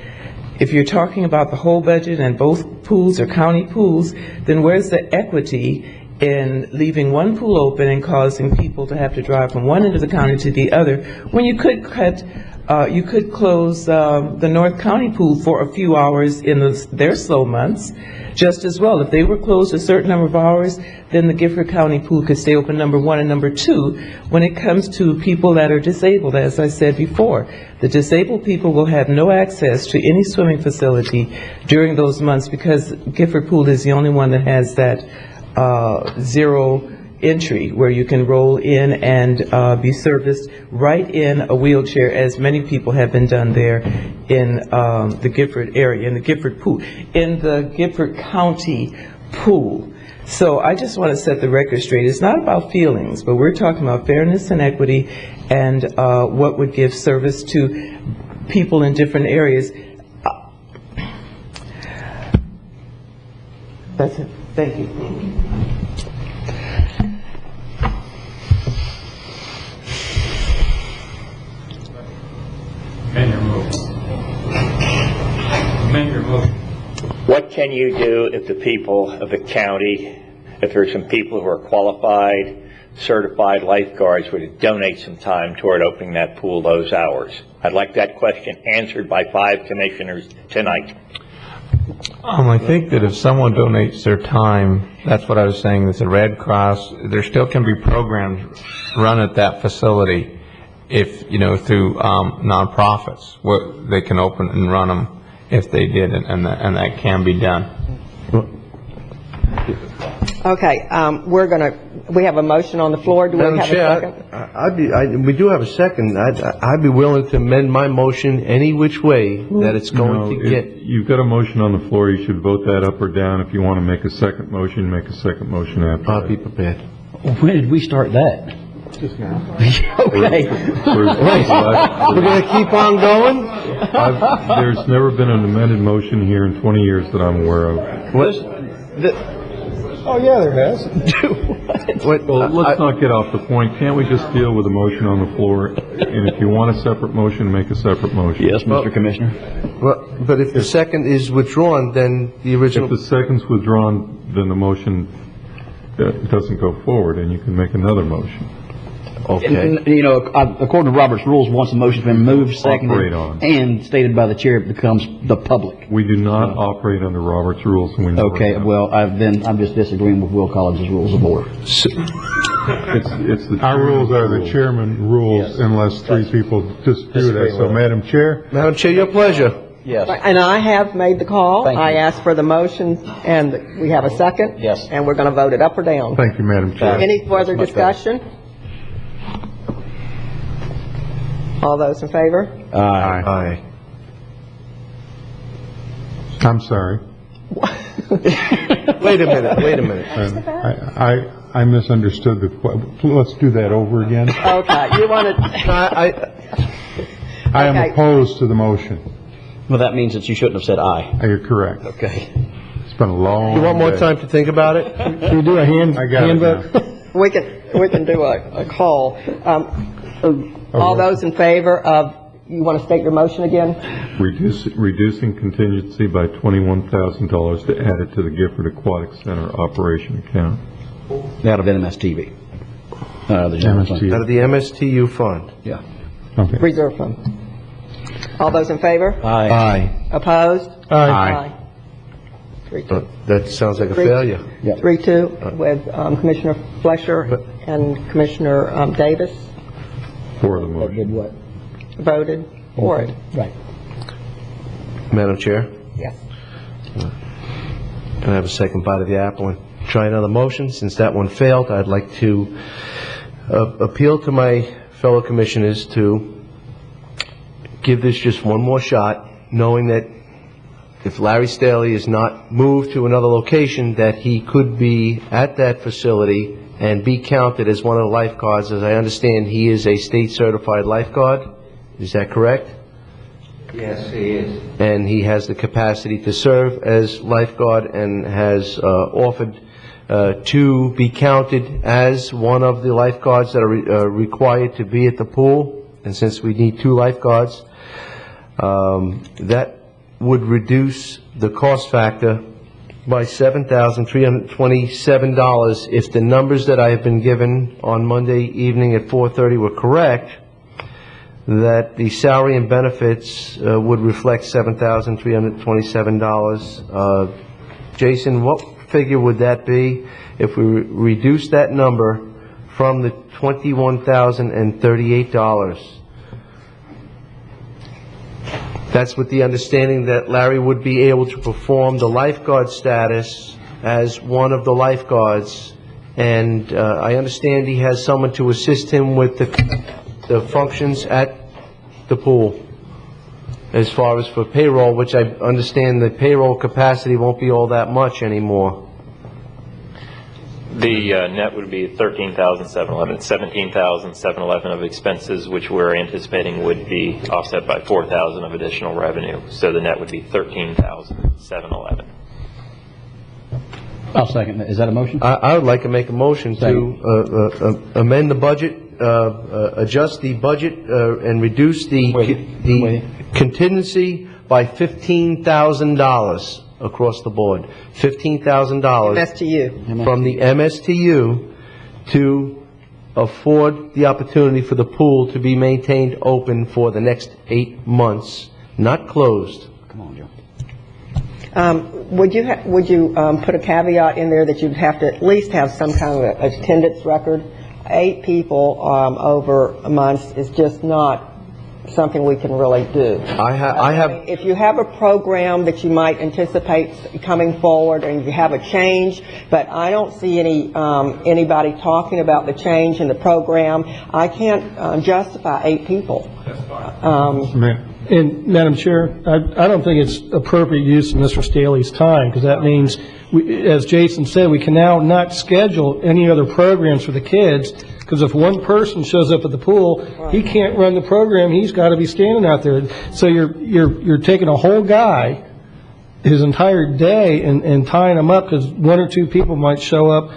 if you're talking about the whole budget and both pools are county pools, then where's the equity in leaving one pool open and causing people to have to drive from one end of the county to the other, when you could close the North County pool for a few hours in their slow months just as well. If they were closed a certain number of hours, then the Gifford County pool could stay open, number one. And number two, when it comes to people that are disabled, as I said before, the disabled people will have no access to any swimming facility during those months, because Gifford pool is the only one that has that 0 entry where you can roll in and be serviced right in a wheelchair, as many people have been done there in the Gifford area, in the Gifford pool, in the Gifford County pool. So I just want to set the record straight. It's not about feelings, but we're talking about fairness and equity and what would give service to people in different areas. That's it. Thank you. Amend your motion. Amend your motion. What can you do if the people of the county, if there's some people who are qualified, certified lifeguards, were to donate some time toward opening that pool those hours? I'd like that question answered by 5 commissioners tonight. I think that if someone donates their time, that's what I was saying, it's a Red Cross, there still can be programs run at that facility if, through nonprofits, where they can open and run them if they did, and that can be done. Okay, we have a motion on the floor. Do we have a second? We do have a second. I'd be willing to amend my motion any which way that it's going to get. You've got a motion on the floor. You should vote that up or down. If you want to make a second motion, make a second motion after. I'll be prepared. When did we start that? Just now. Okay. We're going to keep on going? There's never been an amended motion here in 20 years that I'm aware of. Oh, yeah, there has. Well, let's not get off the point. Can't we just deal with the motion on the floor? And if you want a separate motion, make a separate motion. Yes, Mr. Commissioner. Well, but if the second is withdrawn, then the original... If the second's withdrawn, then the motion doesn't go forward, and you can make another motion. Okay. And, according to Robert's rules, once a motion's been moved, seconded, and stated by the chair, it becomes the public. We do not operate under Robert's rules. And we okay, well, I'm just disagreeing with Will Collins's rules of order. Our rules are the chairman rules unless 3 people dispute it. So, Madam Chair. Madam Chair, your pleasure. Yes. And I have made the call. Thank you. I asked for the motion, and we have a second. Yes. And we're going to vote it up or down. Thank you, Madam Chair. Any further discussion? All those in favor? Aye. I'm sorry. Wait a minute. I misunderstood the question. Let's do that over again. Okay, you want to... I am opposed to the motion. Well, that means that you shouldn't have said aye. You're correct. Okay. It's been a long You want more day. time to think about it? Can you do a hand vote? We can do a call. All those in favor of, you want to state your motion again? Reducing contingency by $21,000 to add it to the Gifford Aquatic Center operation account. Out of NMSTV. Out of the MSTU fund. Yeah. Okay. Reserve fund. All those in favor? Aye. Opposed? Aye. 3-2. That sounds like a failure. 3-2 with Commissioner Flesher and Commissioner Davis. For the motion. Did what? Voted for it. Right. Madam Chair, Yes. can I have a second bite of the apple and try another motion? Since that one failed, I'd like to appeal to my fellow commissioners to give this just one more shot, knowing that if Larry Staley is not moved to another location, that he could be at that facility and be counted as one of the lifeguards. As I understand, he is a state-certified lifeguard. Is that correct? Yes, he is. And he has the capacity to serve as lifeguard and has offered to be counted as one of the lifeguards that are required to be at the pool. And since we need 2 lifeguards, that would reduce the cost factor by $7,327 if the numbers that I have been given on Monday evening at 4:30 were correct, that the salary and benefits would reflect $7,327. Jason, what figure would that be if we reduce that number from the $21,038? That's with the understanding that Larry would be able to perform the lifeguard status as one of the lifeguards and I understand he has someone to assist him with the functions at the pool, as far as for payroll, which I understand the payroll capacity won't be all that much anymore. The net would be $13,711, $17,711 of expenses, which we're anticipating would be offset by $4,000 of additional revenue. So the net would be $13,711. I'll second that. Is that a motion? I would like to make a motion to amend the budget, adjust the budget, and reduce the contingency by $15,000 across the board. $15,000 MSTU. from the MSTU to afford the opportunity for the pool to be maintained open for the next 8 months, not closed. Come on, Joe. Would you put a caveat in there that you'd have to at least have some kind of attendance record? 8 people over a month is just not something we can really do. I have. If you have a program that you might anticipate coming forward, and you have a change, but I don't see anybody talking about the change in the program, I can't justify 8 people. And Madam Chair, I don't think it's appropriate use of Mr. Staley's time, because that means, as Jason said, we can now not schedule any other programs for the kids, because if one person shows up at the pool, he can't run the program, he's got to be standing out there. So you're taking a whole guy, his entire day, and tying him up, because 1 or 2 people might show up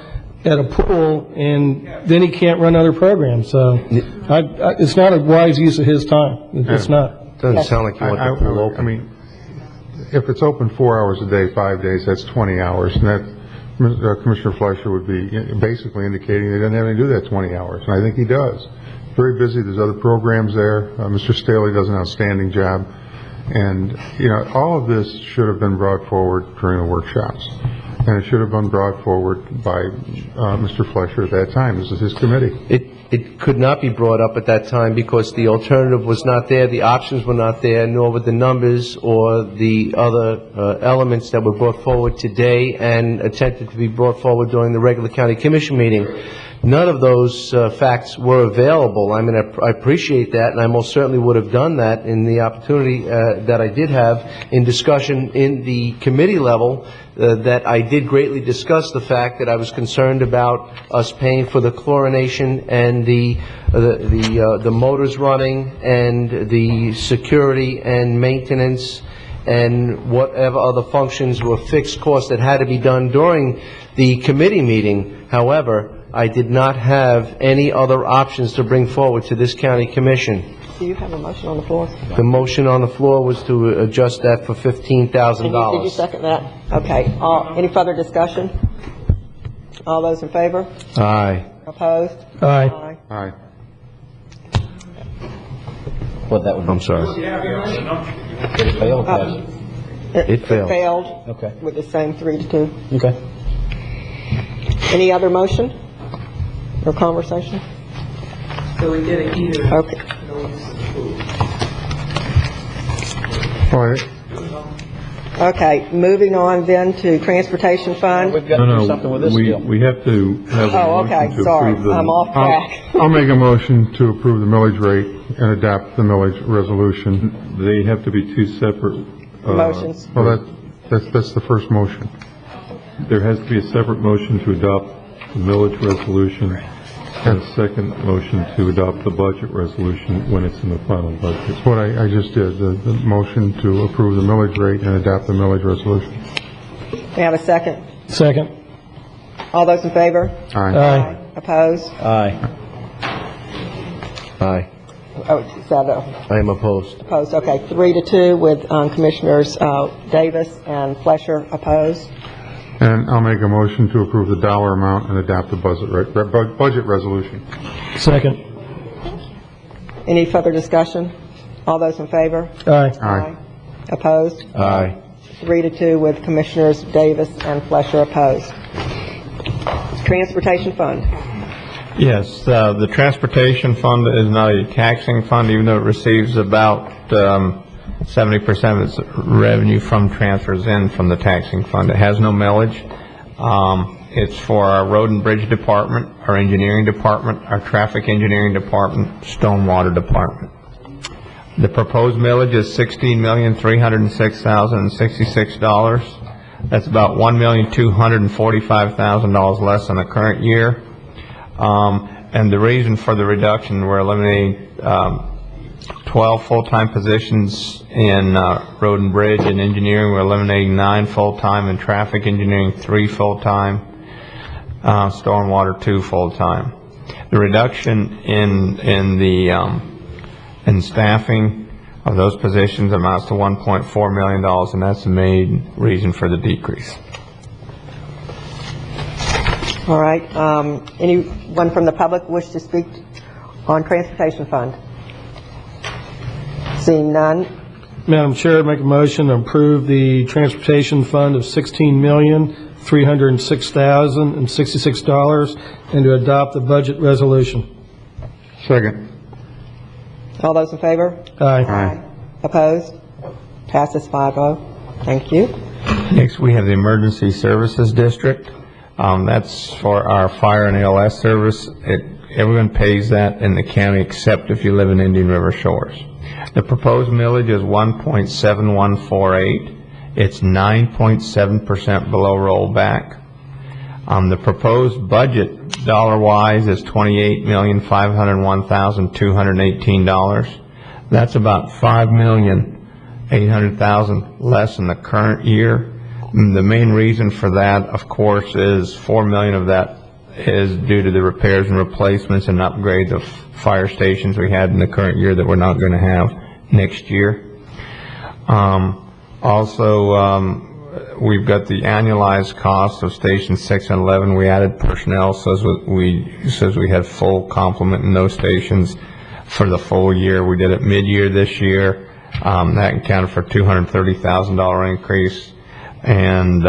at a pool, and then he can't run other programs. So it's not a wise use of his time. It's not. Doesn't sound like you want the pool open. I mean, if it's open 4 hours a day, 5 days, that's 20 hours, and that Commissioner Fleischer would be basically indicating he doesn't have to do that 20 hours, and I think he does. Very busy. There's other programs there. Mr. Staley does an outstanding job, and all of this should have been brought forward during the workshops, and it should have been brought forward by Mr. Fleischer at that time. This is his committee. It could not be brought up at that time because the alternative was not there, the options were not there, nor were the numbers or the other elements that were brought forward today and attempted to be brought forward during the regular county commission meeting. None of those facts were available. I mean, I appreciate that, and I most certainly would have done that in the opportunity that I did have in discussion in the committee level, that I did greatly discuss the fact that I was concerned about us paying for the chlorination and the motors running and the security and maintenance and whatever other functions were fixed costs that had to be done during the committee meeting. However, I did not have any other options to bring forward to this county commission. Do you have a motion on the floor? The motion on the floor was to adjust that for $15,000. Did you second that? Okay. Any further discussion? All those in favor? Aye. Opposed? Aye. Aye. What that would be? I'm sorry. It failed. It failed. It failed. Okay. With the same 3-2. Okay. Any other motion or conversation? So we get a either. Okay. All right. Okay, moving on then to Transportation Fund. We've got to do something with this deal. We have to have a motion okay, to sorry. approve the... I'm off track. I'll make a motion to approve the millage rate and adopt the millage resolution. They have to be 2 separate... Motions. Well, that's the first motion. There has to be a separate motion to adopt the millage resolution and a second motion to adopt the budget resolution when it's in the final budget. That's what I just did, the motion to approve the millage rate and adopt the millage resolution. We have a second. Second. All those in favor? Aye. Opposed? Aye. Aye. Oh, is that I am opposed. opposed? Okay, 3-2 with Commissioners Davis and Fleischer opposed. And I'll make a motion to approve the dollar amount and adopt the budget resolution. Second. Any further discussion? All those in favor? Aye. Aye. Opposed? Aye. 3-2 with Commissioners Davis and Fleischer opposed. Transportation Fund. Yes, the transportation fund is not a taxing fund, even though it receives about 70% of its revenue from transfers in from the taxing fund. It has no millage. It's for our road and bridge department, our engineering department, our traffic engineering department, stormwater department. The proposed millage is $16,306,066. That's about $1,245,000 less than the current year. And the reason for the reduction, we're eliminating 12 full-time positions in road and bridge and engineering. We're eliminating 9 full-time in traffic engineering, 3 full-time, stormwater 2 full-time. The reduction in staffing of those positions amounts to $1.4 million, and that's the main reason for the decrease. All right. Anyone from the public wish to speak on transportation fund? Seeing none. Madam Chair, I'd make a motion to approve the transportation fund of $16,306,066 and to adopt the budget resolution. Second. All those in favor? Aye. Opposed? Passes 5-0. Thank you. Next, we have the Emergency Services District. That's for our fire and ALS service. Everyone pays that in the county except if you live in Indian River Shores. The proposed millage is 1.7148. It's 9.7% below rollback. The proposed budget dollar-wise is $28,501,218. That's about $5,800,000 less than the current year. And the main reason for that, of course, is $4 million of that is due to the repairs and replacements and upgrades of fire stations we had in the current year that we're not going to have next year. We've got the annualized cost of stations 6 and 11. We added personnel, says we had full complement in those stations for the full year. We did it mid-year this year. That accounted for $230,000 increase. And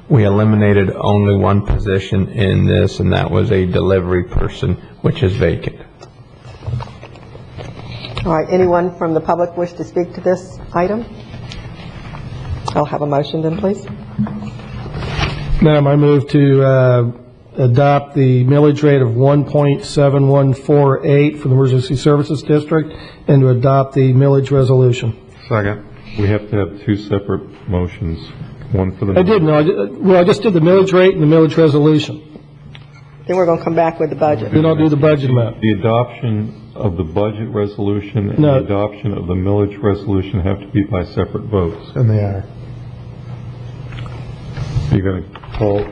we eliminated only one position in this, and that was a delivery person, which is vacant. All right. Anyone from the public wish to speak to this item? I'll have a motion then, please. Madam, I move to adopt the millage rate of 1.7148 for the Emergency Services District and to adopt the millage resolution. Second. We have to have 2 separate motions. One for the... I just did the millage rate and the millage resolution. Then we're going to come back with the budget. Then I'll do the budget amount. The adoption of the budget resolution and the adoption of the millage resolution have to be by separate votes. And they are. You're going to call...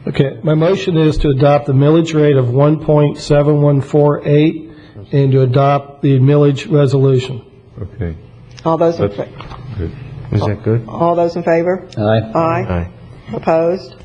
Okay, my motion is to adopt the millage rate of 1.7148 and to adopt the millage resolution. Okay. All those in favor? Good. Is that good? All those in favor? Aye. Aye. Opposed?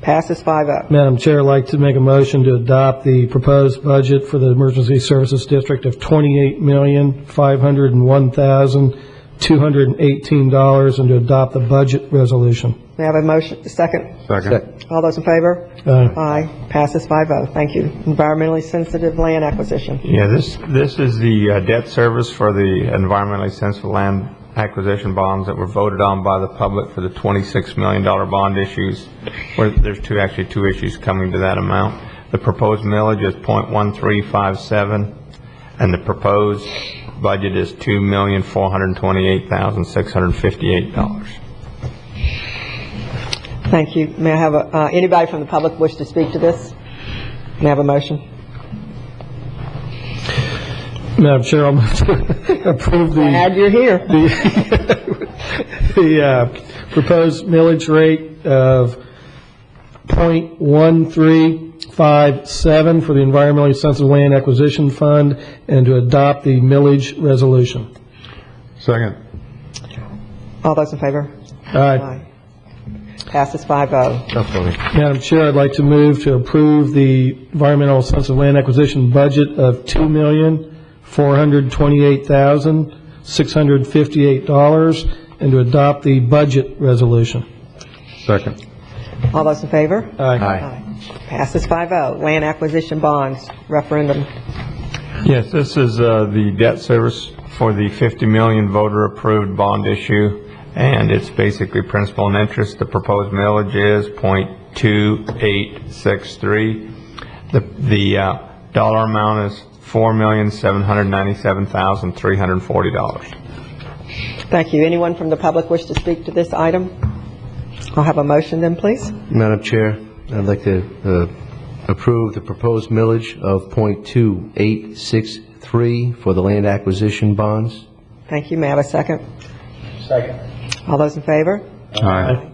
Passes 5-0. Madam Chair, I'd like to make a motion to adopt the proposed budget for the Emergency Services District of $28,501,218 and to adopt the budget resolution. May I have a motion? Second? Second. All those in favor? Aye. Aye. Passes 5-0. Thank you. Environmentally sensitive land acquisition. Yeah, this is the debt service for the environmentally sensitive land acquisition bonds that were voted on by the public for the $26 million bond issues, where there's two issues coming to that amount. The proposed millage is 0.1357, and the proposed budget is $2,428,658. Thank you. May I have anybody from the public wish to speak to this? May I have a motion? Madam Chair, I'll move to approve the... Glad you're here. The proposed millage rate of 0.1357 for the Environmentally Sensitive Land Acquisition Fund and to adopt the millage resolution. Second. All those in favor? Aye. Passes 5-0. Madam Chair, I'd like to move to approve the Environmental Sensitive Land Acquisition budget of $2,428,658 and to adopt the budget resolution. Second. All those in favor? Aye. Passes 5-0. Land acquisition bonds, referendum. Yes, this is the debt service for the $50 million voter-approved bond issue, and it's basically principal and interest. The proposed millage is .2863. The dollar amount is $4,797,340. Thank you. Anyone from the public wish to speak to this item? I'll have a motion then, please. Madam Chair, I'd like to approve the proposed millage of .2863 for the land acquisition bonds. Thank you. May I have a second? Second. All those in favor? Aye.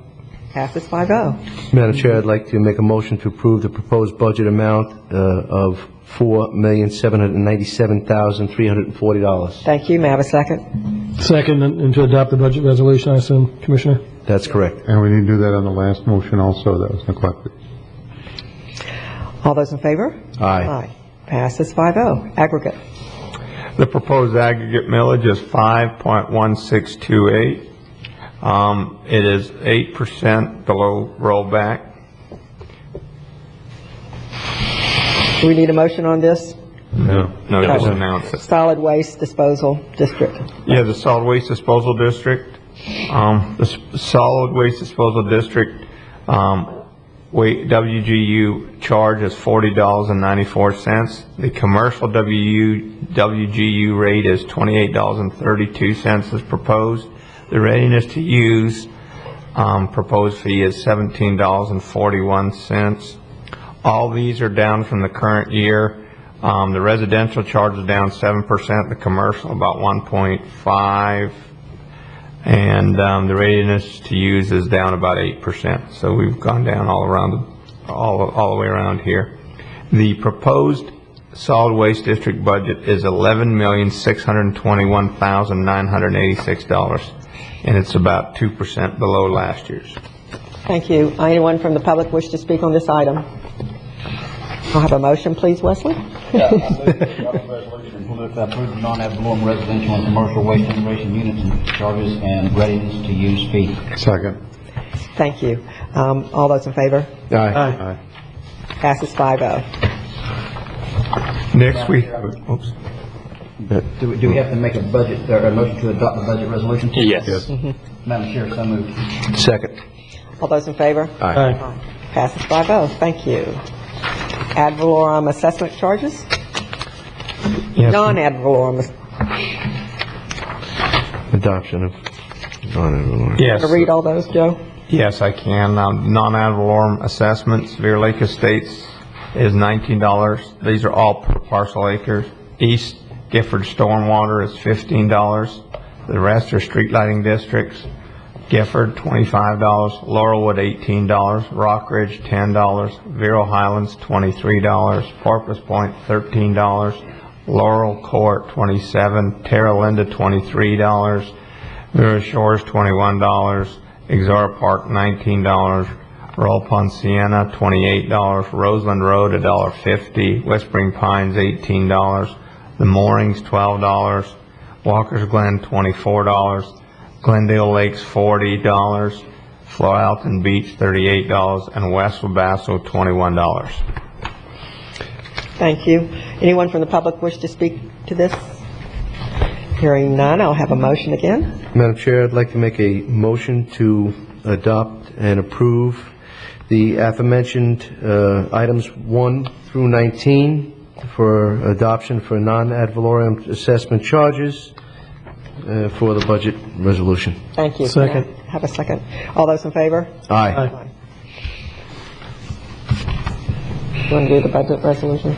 Passes 5-0. Madam Chair, I'd like to make a motion to approve the proposed budget amount of $4,797,340. Thank you. May I have a second? Second, and to adopt the budget resolution, I assume, Commissioner? That's correct. And we need to do that on the last motion also, that was neglected. All those in favor? Aye. Passes 5-0. Aggregate. The proposed aggregate millage is 5.1628. It is 8% below rollback. Do we need a motion on this? No, just announce it. Solid Waste Disposal District. Yeah, the Solid Waste Disposal District. Solid Waste Disposal District, WGU charge is $40.94. The commercial WGU rate is $28.32 as proposed. The readiness to use proposed fee is $17.41. All these are down from the current year. The residential charge is down 7%, the commercial about 1.5%, and the readiness to use is down about 8%. So we've gone down all the way around here. The proposed solid waste district budget is $11,621,986, and it's about 2% below last year's. Thank you. Anyone from the public wish to speak on this item? I'll have a motion, please, Wesley. Yeah, resolution to approve the non-ad valorem residential and commercial waste generation units and charges and readiness to use fee. Second. Thank you. All those in favor? Aye. Passes 5-0. Next we, oops. Do we have to make a budget, or a motion to adopt the budget resolution? Yes. Madam Chair, so moved. Second. All those in favor? Aye. Passes 5-0. Thank you. Ad valorem assessment charges? Yes. Non-ad valorem. Adoption of non-ad. Yes. To read all those, Joe? Yes, I can. Non-ad valorem assessments, Severe Lake Estates is $19. These are all per parcel acres. East Gifford Stormwater is $15. The rest are street lighting districts. Gifford, $25. Laurelwood, $18. Rockridge, $10. Vero Highlands, $23. Porpoise Point, $13. Laurel Court, $27. Terra Linda, $23. Vero Shores, $21. Exara Park, $19. Royal Ponciana, $28. Roseland Road, $1.50. Whispering Pines, $18. The Moorings, $12. Walker's Glen, $24. Glendale Lakes, $40. Floalton Beach, $38. And West Wabasso, $21. Thank you. Anyone from the public wish to speak to this? Hearing none, I'll have a motion again. Madam Chair, I'd like to make a motion to adopt and approve the aforementioned items 1 through 19 for adoption for non-ad valorem assessment charges for the budget resolution. Thank you. Second. Can I have a second? All those in favor? Aye. You want to do the budget resolution?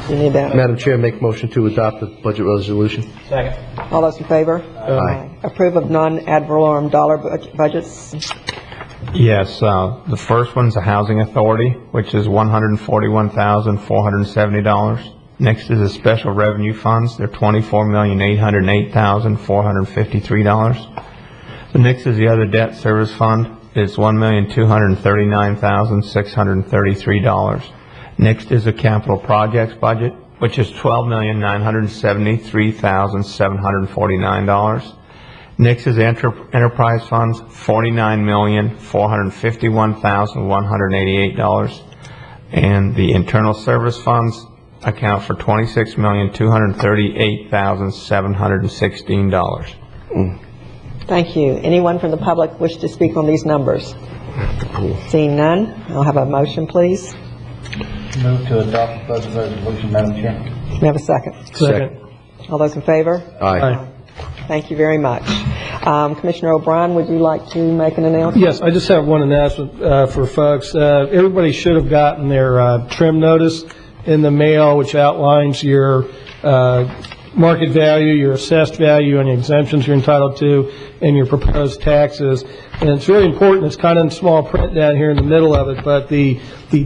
You need that? Madam Chair, make motion to adopt the budget resolution. Second. All those in favor? Aye. Approve of non-ad valorem dollar budgets? Yes, the first one's the Housing Authority, which is $141,470. Next is the Special Revenue Funds. They're $24,808,453. The next is the Other Debt Service Fund. It's $1,239,633. Next is the Capital Projects Budget, which is $12,973,749. Next is Enterprise Funds, $49,451,188. And the Internal Service Funds account for $26,238,716. Thank you. Anyone from the public wish to speak on these numbers? Seeing none, I'll have a motion, please. Move to adopt the budget resolution, Madam Chair. May I have a second? Second. All those in favor? Aye. Thank you very much. Commissioner O'Brien, would you like to make an announcement? Yes, I just have one announcement for folks. Everybody should have gotten their trim notice in the mail, which outlines your market value, your assessed value, and the exemptions you're entitled to, and your proposed taxes. And it's very important, it's kind of in small print down here in the middle of it, but the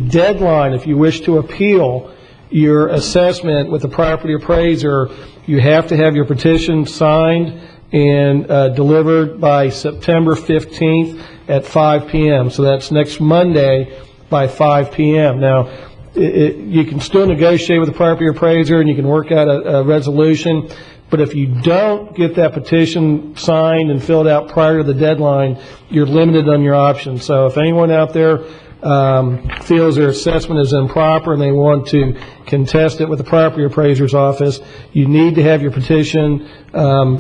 deadline, if you wish to appeal your assessment with the property appraiser, you have to have your petition signed and delivered by September 15th at 5 p.m. So that's next Monday by 5 p.m. Now, you can still negotiate with the property appraiser and you can work out a resolution, but if you don't get that petition signed and filled out prior to the deadline, you're limited on your options. So if anyone out there feels their assessment is improper and they want to contest it with the property appraiser's office, you need to have your petition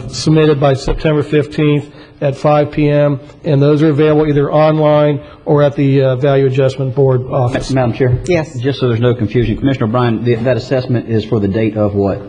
submitted by September 15th at 5 p.m. and those are available either online or at the Value Adjustment Board office. Madam Chair? Yes. Just so there's no confusion, Commissioner O'Brien, that assessment is for the date of what?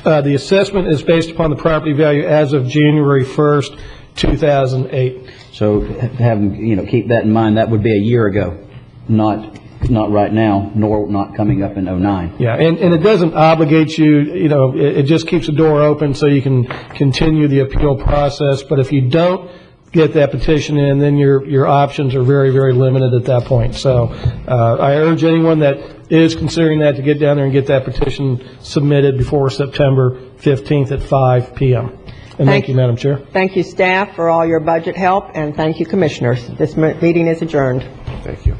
The assessment is based upon the property value as of January 1st, 2008. So keep that in mind. That would be a year ago, not right now, nor not coming up in 09. Yeah, and it doesn't obligate you, it just keeps the door open so you can continue the appeal process. But if you don't get that petition in, then your options are very, very limited at that point. So I urge anyone that is considering that to get down there and get that petition submitted before September 15th at 5 p.m. And thank you, Madam Chair. Thank you, staff, for all your budget help, and thank you, commissioners. This meeting is adjourned. Thank you.